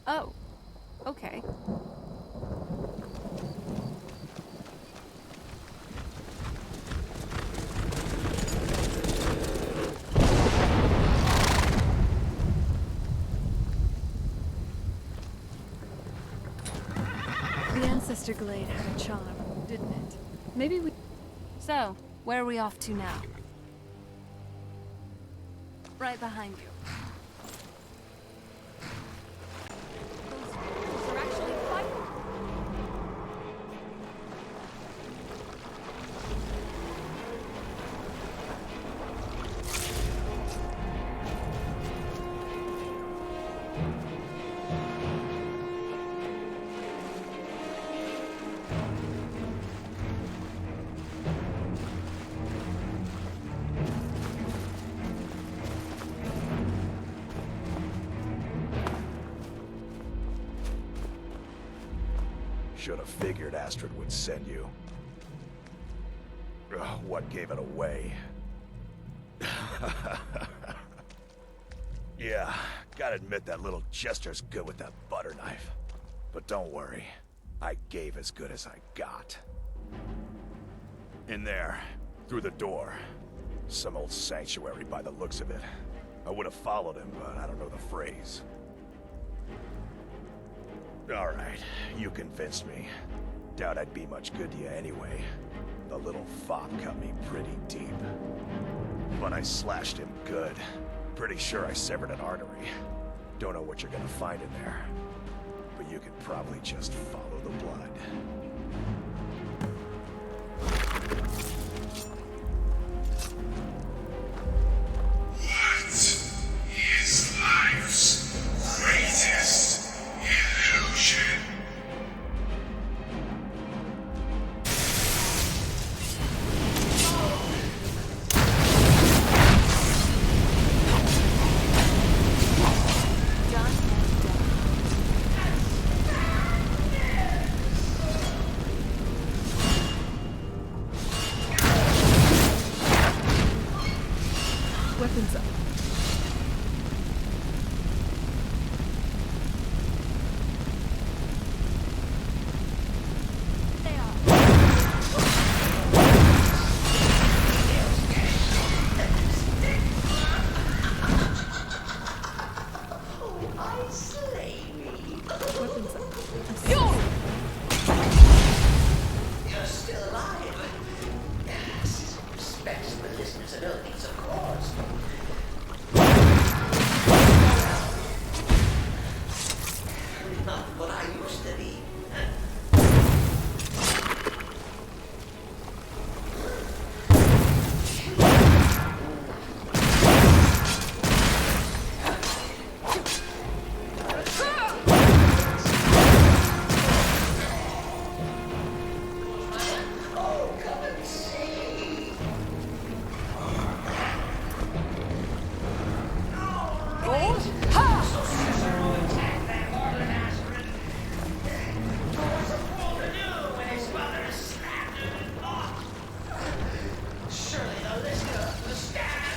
Speaker 7: Oh, okay.
Speaker 5: The Ancestor Glade had a charm, didn't it? Maybe we...
Speaker 7: So, where are we off to now? Right behind you.
Speaker 1: They're actually fighting.
Speaker 9: Should have figured Astrid would send you. Ugh, what gave it away? Yeah, gotta admit that little jester's good with that butter knife. But don't worry, I gave as good as I got. In there, through the door. Some old sanctuary by the looks of it. I would have followed him, but I don't know the phrase. Alright, you convinced me. Doubt I'd be much good to you anyway. The little fop cut me pretty deep. But I slashed him good. Pretty sure I severed an artery. Don't know what you're gonna find in there. But you can probably just follow the blood.
Speaker 16: What is life's greatest illusion?
Speaker 1: Behold! Ha!
Speaker 16: Surely the listener understands.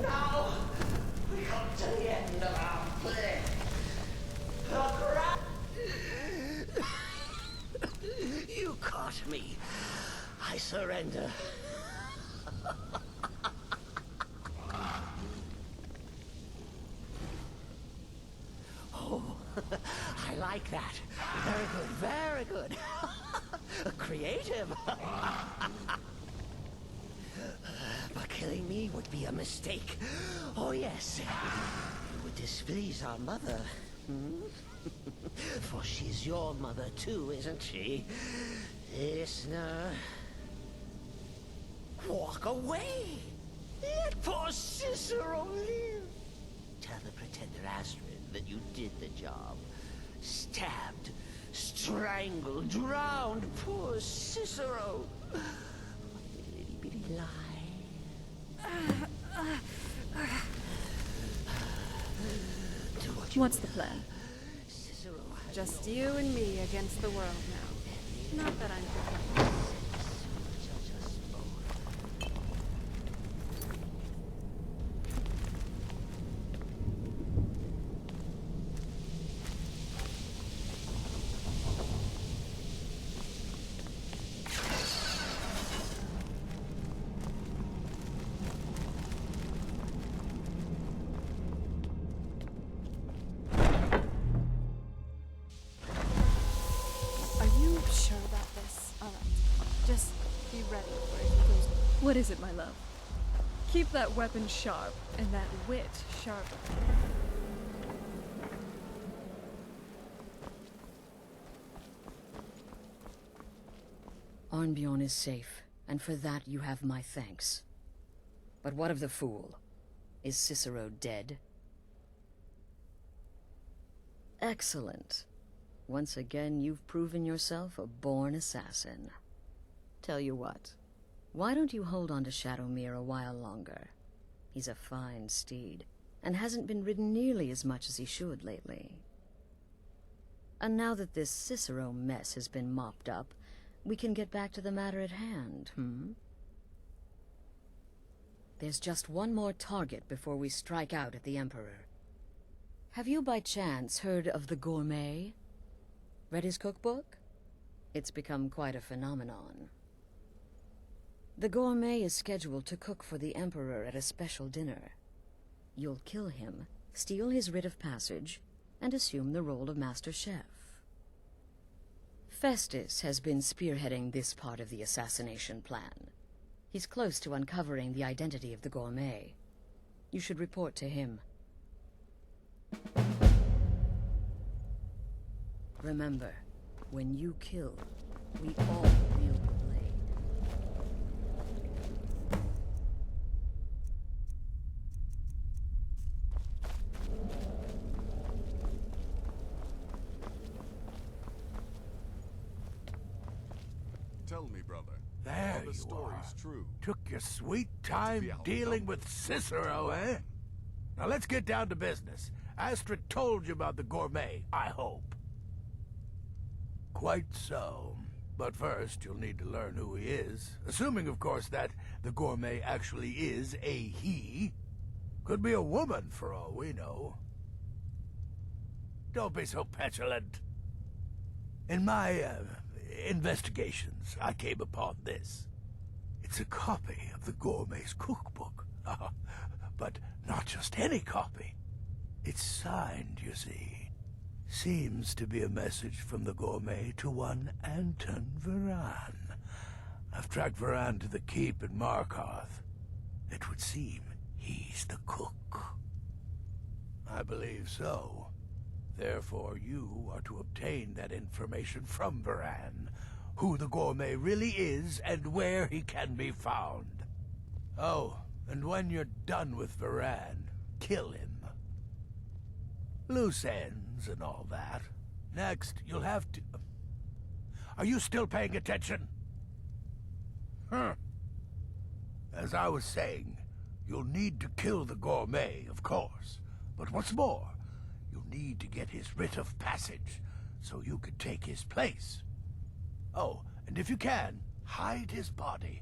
Speaker 16: Now we come to the end of our play. You caught me. I surrender. Oh, I like that. Very good, very good. Creative. But killing me would be a mistake. Oh, yes. It would displease our mother. Hmm? For she's your mother too, isn't she? Listener. Walk away. Let poor Cicero live. Tell the pretender Astrid that you did the job. Stabbed, strangled, drowned poor Cicero. What a little bitty lie.
Speaker 5: What's the plan?
Speaker 7: Just you and me against the world now. Not that I'm complaining. Sure about this? Alright. Just be ready for it if it goes.
Speaker 5: What is it, my love? Keep that weapon sharp, and that wit sharper.
Speaker 8: Arnbjorn is safe, and for that you have my thanks. But what of the fool? Is Cicero dead? Excellent. Once again, you've proven yourself a born assassin. Tell you what, why don't you hold on to Shadowmere a while longer? He's a fine steed, and hasn't been ridden nearly as much as he should lately. And now that this Cicero mess has been mopped up, we can get back to the matter at hand, There's just one more target before we strike out at the Emperor. Have you by chance heard of the Gourmet? Read his cookbook? It's become quite a phenomenon. The Gourmet is scheduled to cook for the Emperor at a special dinner. You'll kill him, steal his writ of passage, and assume the role of Master Chef. Festus has been spearheading this part of the assassination plan. He's close to uncovering the identity of the Gourmet. You should report to him. Remember, when you kill, we all wield the blade.
Speaker 10: Tell me, brother.
Speaker 24: There
Speaker 10: are the
Speaker 24: you
Speaker 10: stories
Speaker 24: are.
Speaker 10: true?
Speaker 24: Took your sweet time
Speaker 10: outnumbered.
Speaker 24: dealing with Cicero, eh? Now let's get down to business. Astrid told you about the gourmet, I hope. Quite so. But first, you'll need to learn who he is. Assuming, of course, that the gourmet actually is a he. Could be a woman, for all we know. Don't be so petulant. In my investigations, I came upon this. It's a copy of the gourmet's cookbook. But not just any copy. It's signed, you see. Seems to be a message from the gourmet to one Anton Varan. I've tracked Varan to the keep in Markarth. It would seem he's the cook. I believe so. Therefore, you are to obtain that information from Varan, who the gourmet really is and where he can be found. Oh, and when you're done with Varan, kill him. Loose ends and all that. Next, you'll have to... Are you still paying attention? Huh. As I was saying, you'll need to kill the gourmet, of course. But what's more, you'll need to get his writ of passage, so you can take his place. Oh, and if you can, hide his body.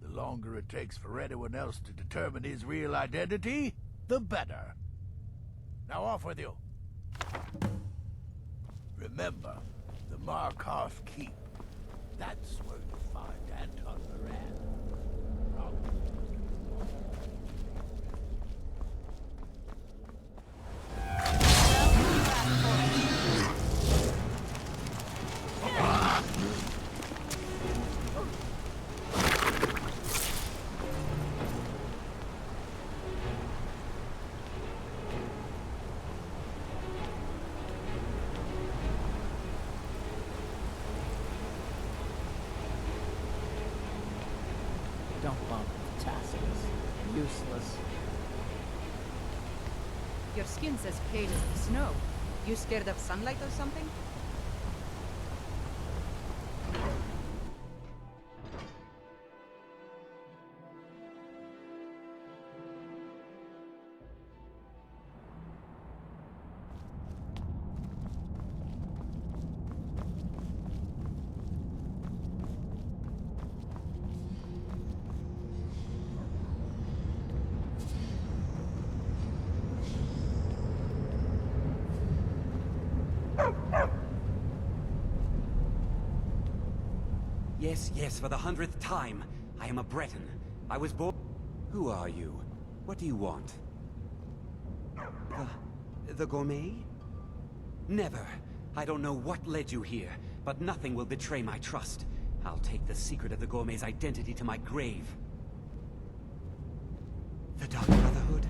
Speaker 24: The longer it takes for anyone else to determine his real identity, the better. Now off with you. Remember, the Markarth Keep. That's where you'll find Anton Varan.
Speaker 15: Don't bother with tassels. Useless.
Speaker 22: Your skin's as pale as the snow. You scared of sunlight or something?
Speaker 6: Yes, for the 100th time. I am a Breton. I was born... Who are you? What do you want? The gourmet? Never. I don't know what led you here, but nothing will betray my trust. I'll take the secret of the gourmet's identity to my grave. The Dark Brotherhood?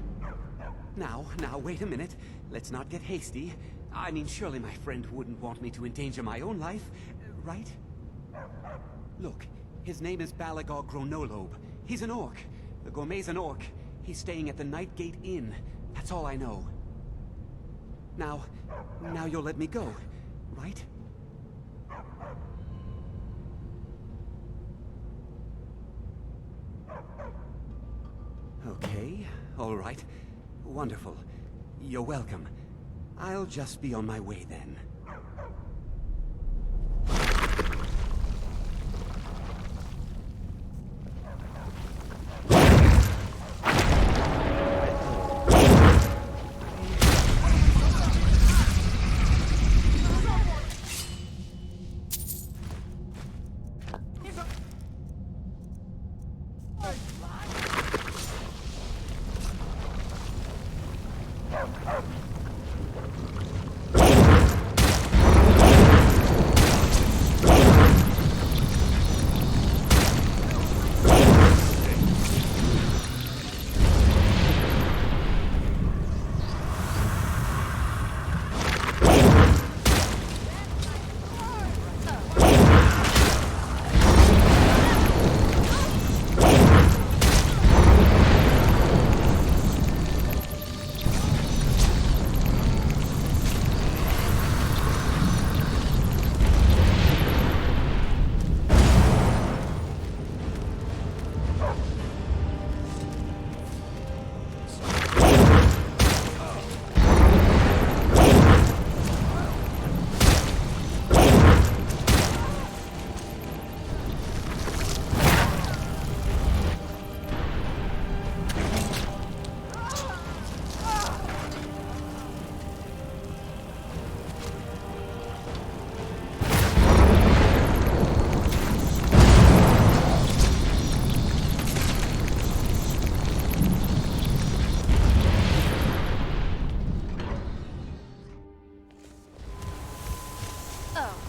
Speaker 6: Now, wait a minute. Let's not get hasty. I mean, surely my friend wouldn't want me to endanger my own life, right? Look, his name is Balagor Gronolobe. He's an orc. The gourmet's an orc. He's staying at the Nightgate Inn. That's all I know. Now you'll let me go, right? Okay, all right. Wonderful. You're welcome. I'll just be on my way then.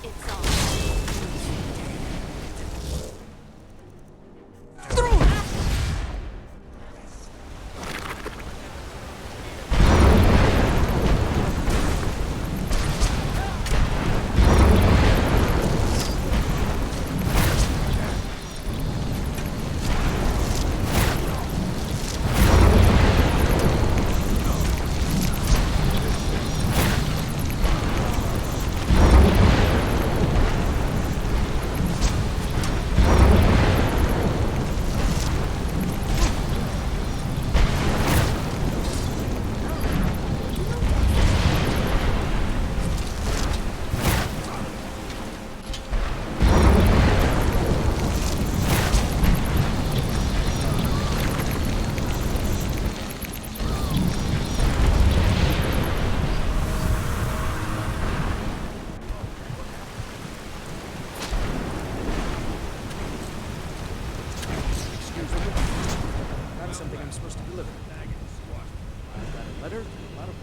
Speaker 7: It's on.
Speaker 17: Something I'm supposed to deliver. I've got a letter and a lot of...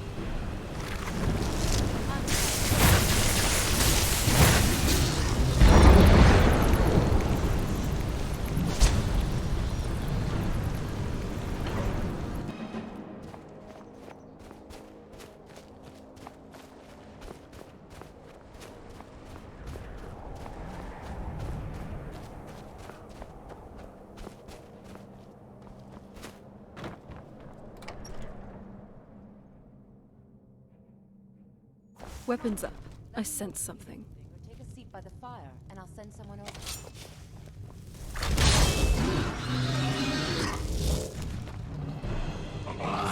Speaker 5: Weapons up. I sense something.
Speaker 22: Take a seat by the fire, and I'll send someone over.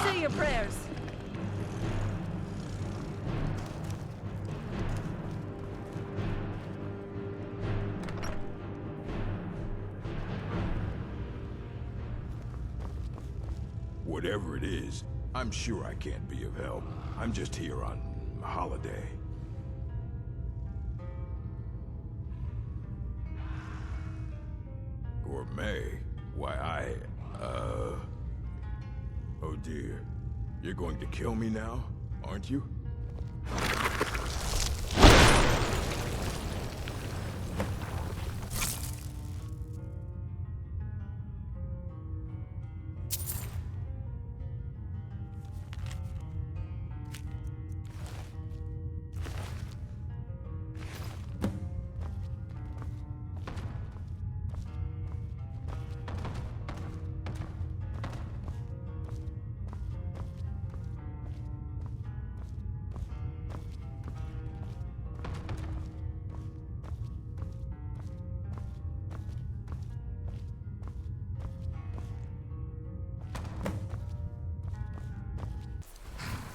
Speaker 3: Say your prayers.
Speaker 24: Whatever it is, I'm sure I can't be of help. I'm just here on holiday. Gourmet? Why, Oh dear. You're going to kill me now, aren't you?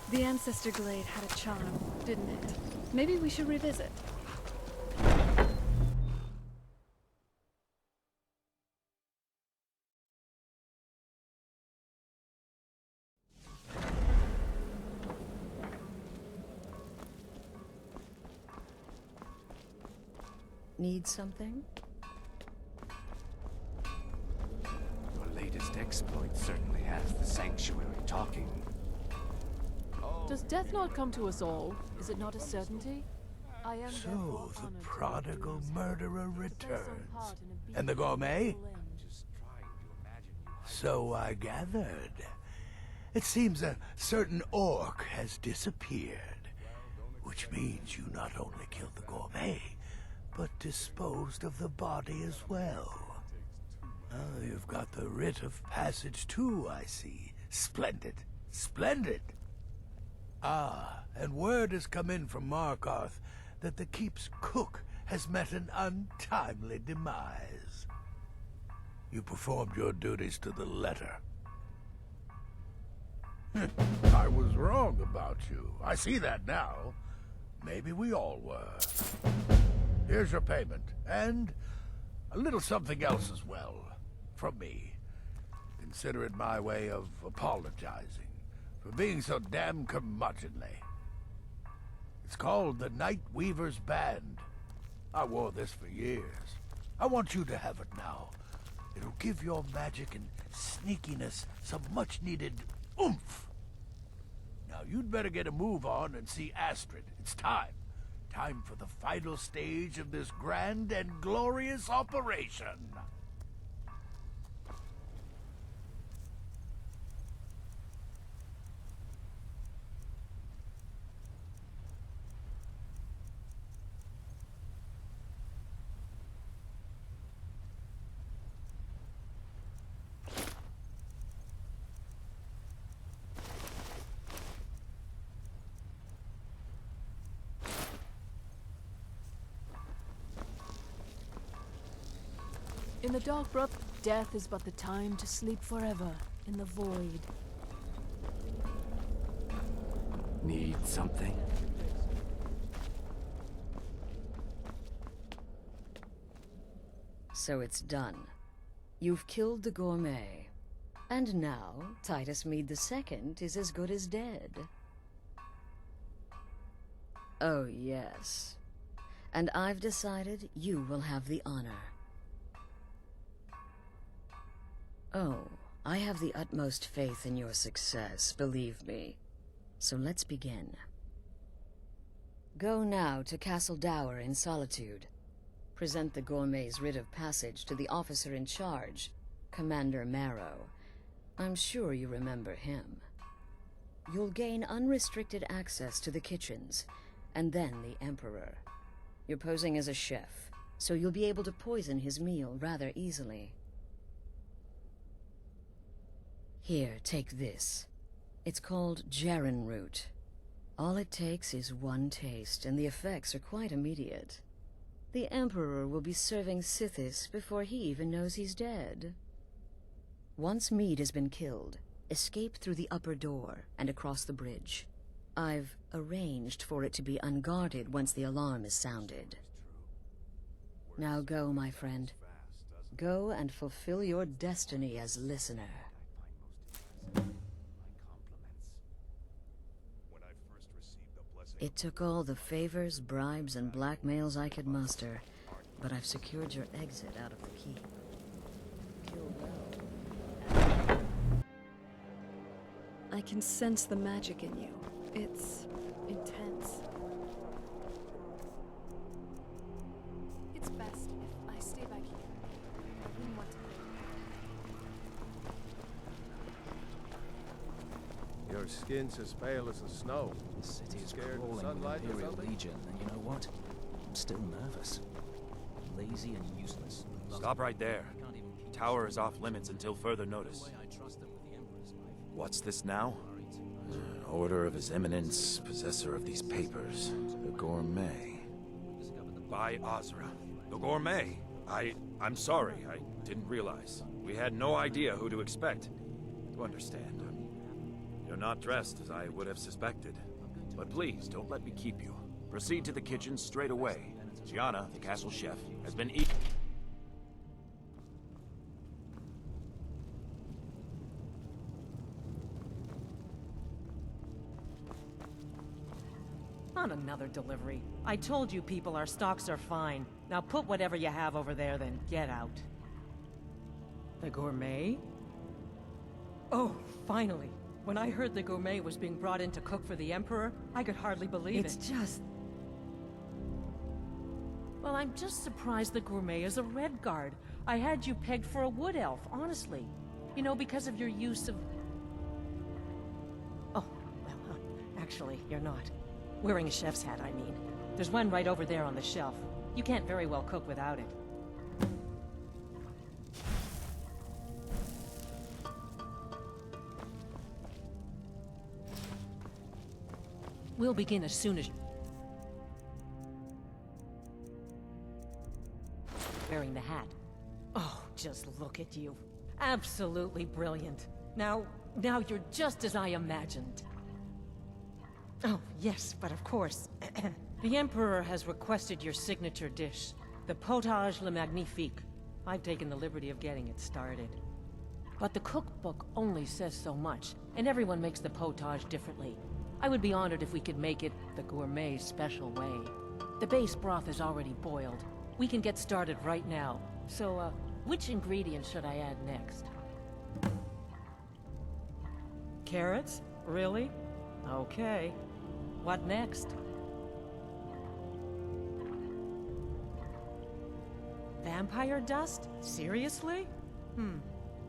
Speaker 5: The Ancestor Glade had a charm, didn't it? Maybe we should revisit.
Speaker 8: Need something?
Speaker 2: Your latest exploit certainly has the sanctuary talking.
Speaker 13: Does death not come to us all? Is it not a certainty? I am
Speaker 24: So, the prodigal murderer returns. And the gourmet? So I gathered. It seems a certain orc has disappeared. Which means you not only killed the gourmet, but disposed of the body as well. Oh, you've got the writ of passage too, I see. Splendid. Splendid! Ah, and word has come in from Markarth that the keep's cook has met an untimely demise. You performed your duties to the letter. I was wrong about you. I see that now. Maybe we all were. Here's your payment, and a little something else as well, from me. Consider it my way of apologizing for being so damn curmudgeonly. It's called the Night Weaver's Band. I wore this for years. I want you to have it now. It'll give your magic and sneakiness some much-needed oomph. Now, you'd better get a move on and see Astrid. It's time. Time for the final stage of this grand and glorious operation.
Speaker 13: In the dark, brother, death is but the time to sleep forever in the void.
Speaker 6: Need something?
Speaker 8: So it's done. You've killed the gourmet. And now, Titus Mead II is as good as dead. Oh, yes. And I've decided you will have the honor. Oh, I have the utmost faith in your success, believe me. So let's begin. Go now to Castle Dower in Solitude. Present the gourmet's writ of passage to the officer in charge, Commander Marrow. I'm sure you remember him. You'll gain unrestricted access to the kitchens, and then the Emperor. You're posing as a chef, so you'll be able to poison his meal rather easily. Here, take this. It's called Jarren root. All it takes is one taste, and the effects are quite immediate. The Emperor will be serving Sithis before he even knows he's dead. Once Mead has been killed, escape through the upper door and across the bridge. I've arranged for it to be unguarded once the alarm is sounded. Now go, my friend. Go and fulfill your destiny as listener. It took all the favors, bribes, and blackmails I could muster, but I've secured your exit out of the keep. Kill well.
Speaker 5: I can sense the magic in you. It's intense.
Speaker 7: It's best if I stay back here. I wouldn't want to.
Speaker 2: Your skin's as pale as the snow.
Speaker 17: The city is
Speaker 2: Scared of
Speaker 17: crawling with
Speaker 2: sunlight or
Speaker 17: Imperial
Speaker 2: something?
Speaker 17: Legion, and you know what? I'm still nervous. Lazy and useless.
Speaker 11: Stop right there. Tower is off limits until further notice. What's this now? An order of His Eminence, possessor of these papers. The Gourmet. By Azra. The Gourmet? I'm sorry. I didn't realize. We had no idea who to expect. You understand. You're not dressed as I would have suspected. But please, don't let me keep you. Proceed to the kitchen straight away. Gianna, the castle chef, has been
Speaker 3: On another delivery. I told you people our stocks are fine. Now put whatever you have over there, then get out. The gourmet? Oh, finally. When I heard the gourmet was being brought in to cook for the Emperor, I could hardly believe it. It's just... Well, I'm just surprised the gourmet is a red guard. I had you pegged for a wood elf, honestly. You know, because of your use of... Oh, well, actually, you're not. Wearing a chef's hat, I mean. There's one right over there on the shelf. You can't very well cook without it. We'll begin as soon as... Wearing the hat. Oh, just look at you. Absolutely brilliant. Now you're just as I imagined. Oh, yes, but of course. The Emperor has requested your signature dish, the potage le magnifique. I've taken the liberty of getting it started. But the cookbook only says so much, and everyone makes the potage differently. I would be honored if we could make it the gourmet's special way. The base broth is already boiled. We can get started right now. So, which ingredient should I add next? Carrots? Really? Okay. What next? vampire dust? Seriously?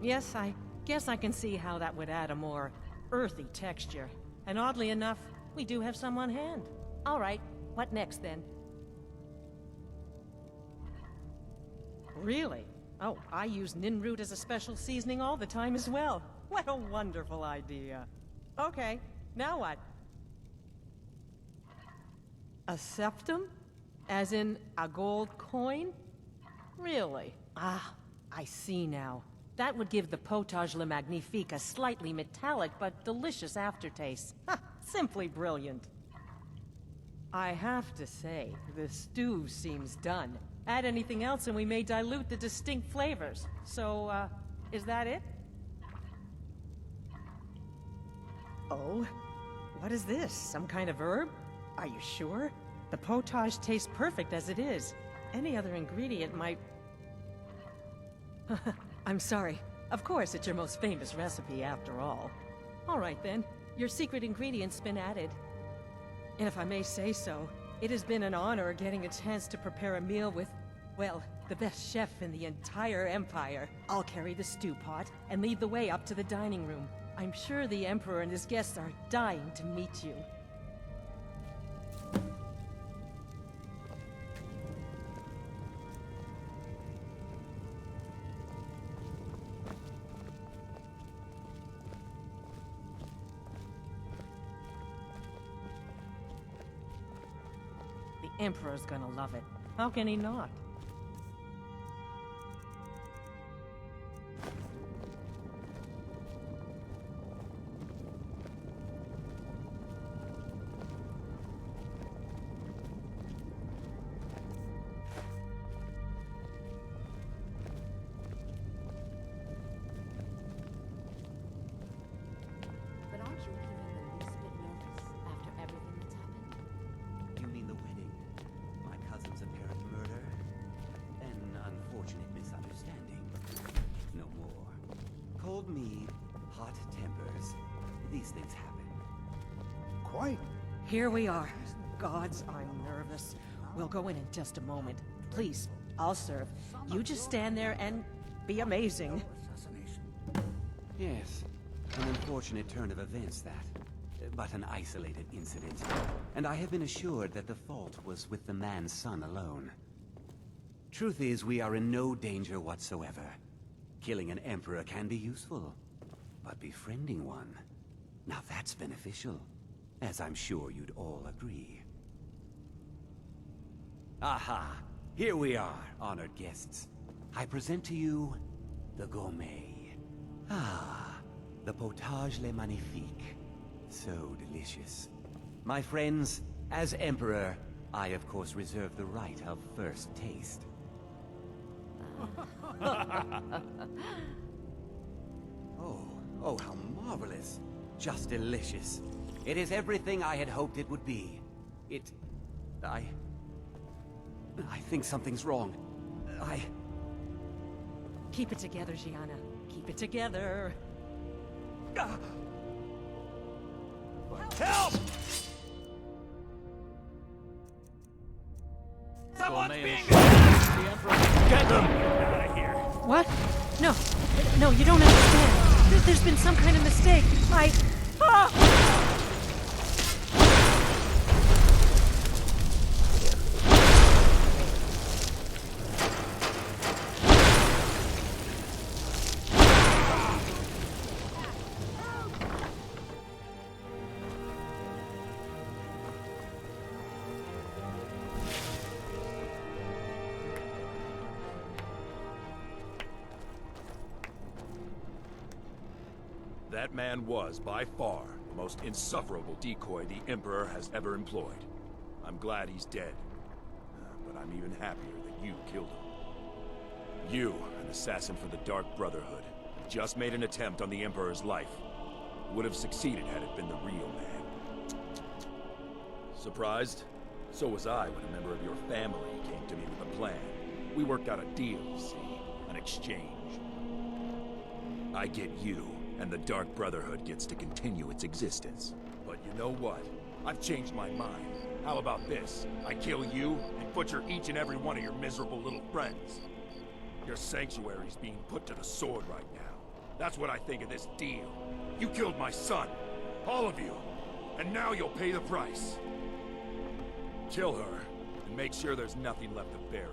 Speaker 3: Yes, I guess I can see how that would add a more earthy texture. And oddly enough, we do have some on hand. All right, what next then? Really? Oh, I use nin root as a special seasoning all the time as well. What a wonderful idea. Okay, now what? A septum? As in a gold coin? Really? Ah, I see now. That would give the potage le magnifique a slightly metallic but delicious aftertaste. Ha! Simply brilliant. I have to say, the stew seems done. Add anything else and we may dilute the distinct flavors. So, is that it? Oh? What is this? Some kind of herb? Are you sure? The potage tastes perfect as it is. Any other ingredient might... I'm sorry. Of course, it's your most famous recipe after all. All right then, your secret ingredient's been added. And if I may say so, it has been an honor getting a chance to prepare a meal with, well, the best chef in the entire Empire. I'll carry the stew pot and lead the way up to the dining room. I'm sure the Emperor and his guests are dying to meet you. The Emperor's gonna love it. How can he not?
Speaker 22: But aren't you feeling the least bit nervous after everything that's happened?
Speaker 6: You mean the wedding? My cousin's apparent murder? An unfortunate misunderstanding. No more. Cold mead, hot tempers. These things happen.
Speaker 24: Quite.
Speaker 3: Here we are. Gods, I'm nervous. We'll go in just a moment. Please, I'll serve. You just stand there and be amazing.
Speaker 6: Yes. An unfortunate turn of events, that. But an isolated incident. And I have been assured that the fault was with the man's son alone. Truth is, we are in no danger whatsoever. Killing an emperor can be useful. But befriending one... now that's beneficial. As I'm sure you'd all agree. Aha! Here we are, honored guests. I present to you... the gourmet. Ah, the potage le magnifique. So delicious. My friends, as Emperor, I of course reserve the right of first taste. Oh, how marvelous. Just delicious. It is everything I had hoped it would be. I think something's wrong.
Speaker 3: Keep it together, Gianna. Keep it together.
Speaker 6: Help! Someone's being... Get them! Out of here.
Speaker 3: What? No, you don't understand. There's been some kind of mistake.
Speaker 11: That man was, by far, the most insufferable decoy the Emperor has ever employed. I'm glad he's dead. But I'm even happier that you killed him. You, an assassin for the Dark Brotherhood, just made an attempt on the Emperor's life. Would have succeeded had it been the real man. Surprised? So was I when a member of your family came to me with a plan. We worked out a deal, see? An exchange. I get you, and the Dark Brotherhood gets to continue its existence. But you know what? I've changed my mind. How about this? I kill you, and butcher each and every one of your miserable little friends.
Speaker 19: Your sanctuary's being put to the sword right now. That's what I think of this deal. You killed my son. All of you. And now you'll pay the price. Kill her, and make sure there's nothing left to bury.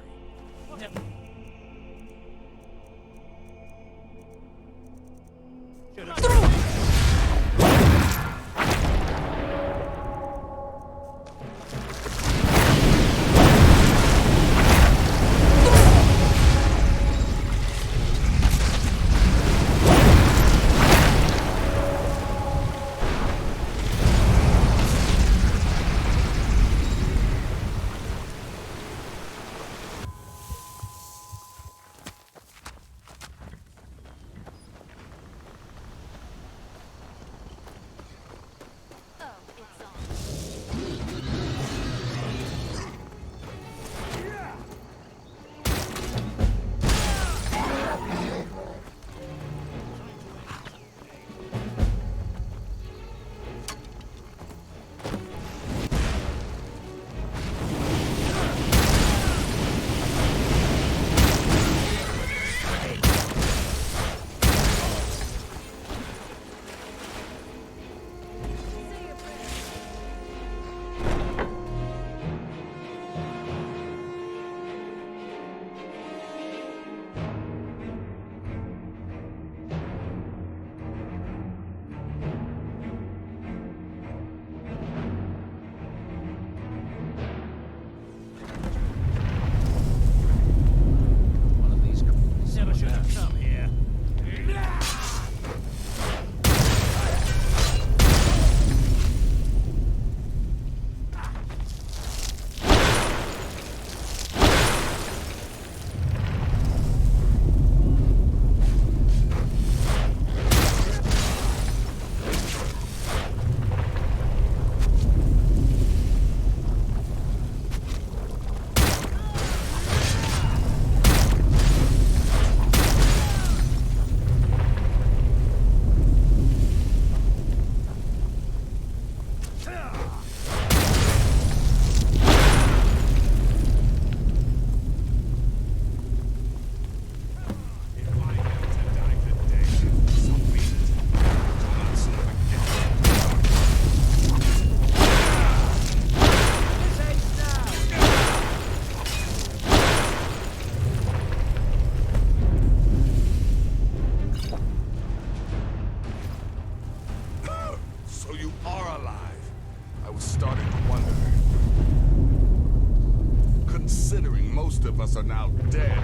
Speaker 10: Are now dead.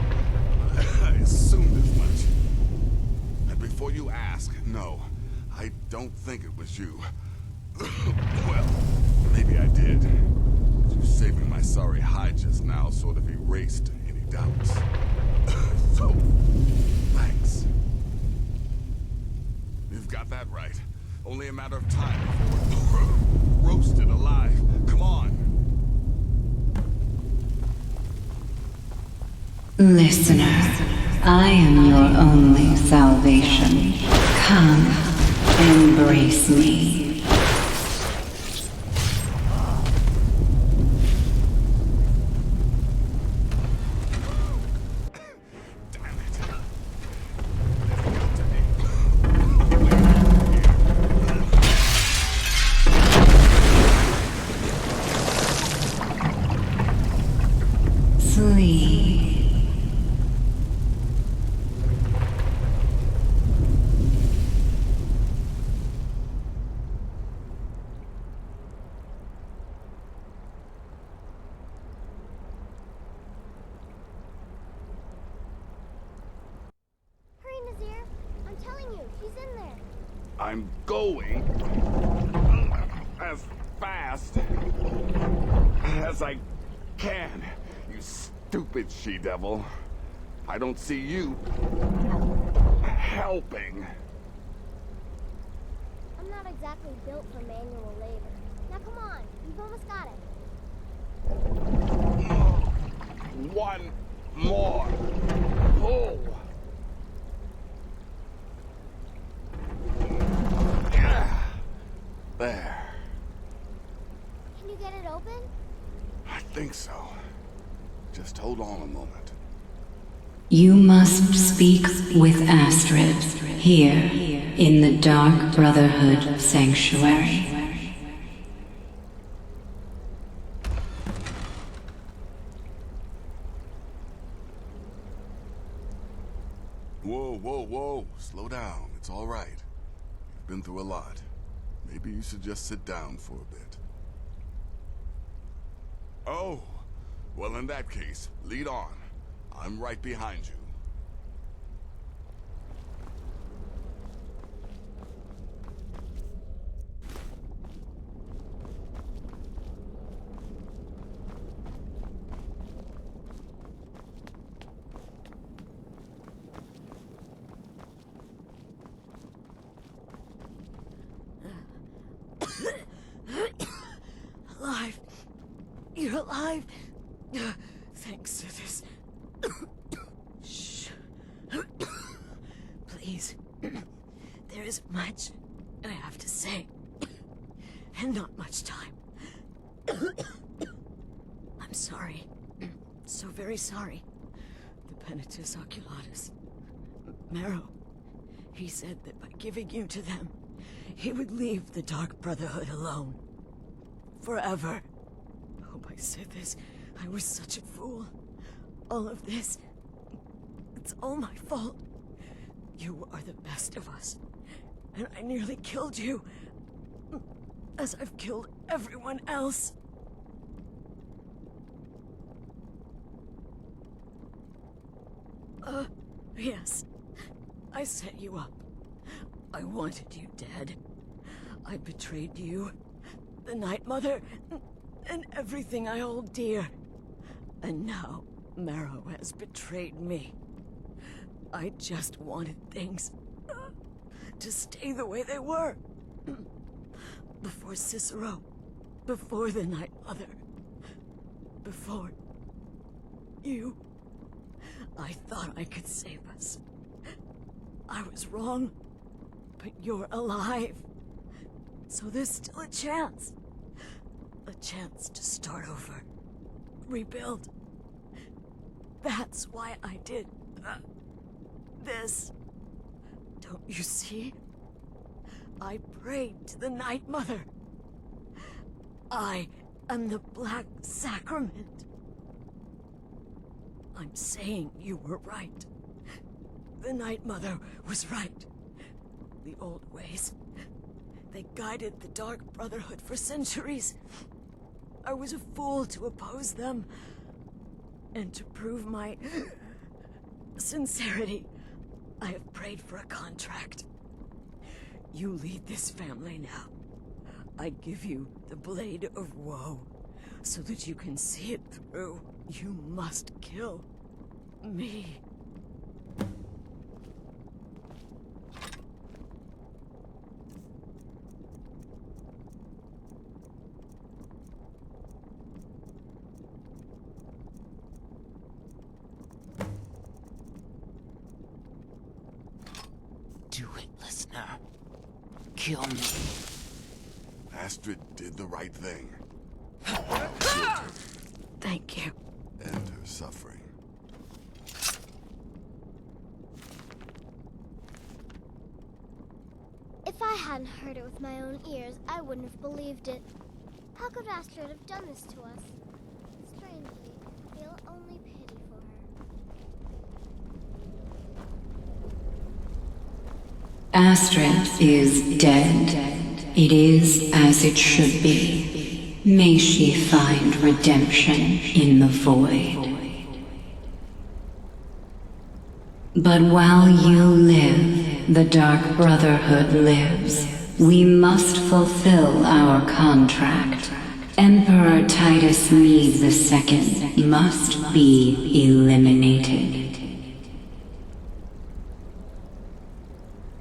Speaker 10: I assumed as much. And before you ask, no, I don't think it was you. Well, maybe I did. You saving my sorry hide just now sort of erased any doubts. So, thanks. You've got that right. Only a matter of time before we're roasted alive. Come on.
Speaker 20: Listener, I am your only salvation. Come, embrace me. Sleep.
Speaker 10: I'm going as fast as I can, you stupid she-devil. I don't see you helping.
Speaker 12: I'm not exactly built for manual labor. Now come on, you've almost got it.
Speaker 10: One more pull. There.
Speaker 12: Can you get it open?
Speaker 10: I think so. Just hold on a moment.
Speaker 20: You must speak with Astrid here in the Dark Brotherhood Sanctuary.
Speaker 10: Whoa, whoa, whoa. Slow down. It's all right. You've been through a lot. Maybe you should just sit down for a bit. Oh, well, in that case, lead on. I'm right behind you.
Speaker 8: Alive. You're alive. Thanks to this. Shh. Please. There is much I have to say. And not much time. I'm sorry. So very sorry. The Penitus Oculatus. Marrow. He said that by giving you to them, he would leave the Dark Brotherhood alone. Forever. I hope I said this. I was such a fool. All of this, it's all my fault. You are the best of us. And I nearly killed you. As I've killed everyone else. Yes. I set you up. I wanted you dead. I betrayed you, the Night Mother, and everything I hold dear. And now, Marrow has betrayed me. I just wanted things to stay the way they were. Before Cicero, before the Night Mother, before you. I thought I could save us. I was wrong, but you're alive. So there's still a chance. A chance to start over. Rebuild. That's why I did this. Don't you see? I prayed to the Night Mother. I am the Black Sacrament. I'm saying you were right. The Night Mother was right. The old ways. They guided the Dark Brotherhood for centuries. I was a fool to oppose them. And to prove my sincerity, I have prayed for a contract. You lead this family now. I give you the Blade of Woe, so that you can see it through. You must kill me.
Speaker 6: Do it, listener. Kill me.
Speaker 10: Astrid did the right thing.
Speaker 8: Thank you.
Speaker 10: End her suffering.
Speaker 12: If I hadn't heard it with my own ears, I wouldn't have believed it. How could Astrid have done this to us? Strangely, I feel only pity for her.
Speaker 20: Astrid is dead. It is as it should be. May she find redemption in the void. But while you live, the Dark Brotherhood lives. We must fulfill our contract. Emperor Titus Mede II must be eliminated.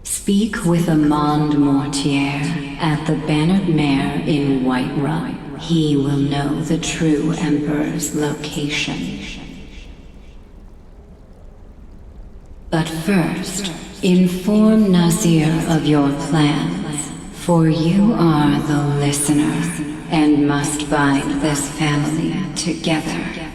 Speaker 20: Speak with Amand Mortier at the Bannered Mare in Whiterun. He will know the true Emperor's location. But first, inform Nazir of your plans, for you are the listener, and must bind this family together.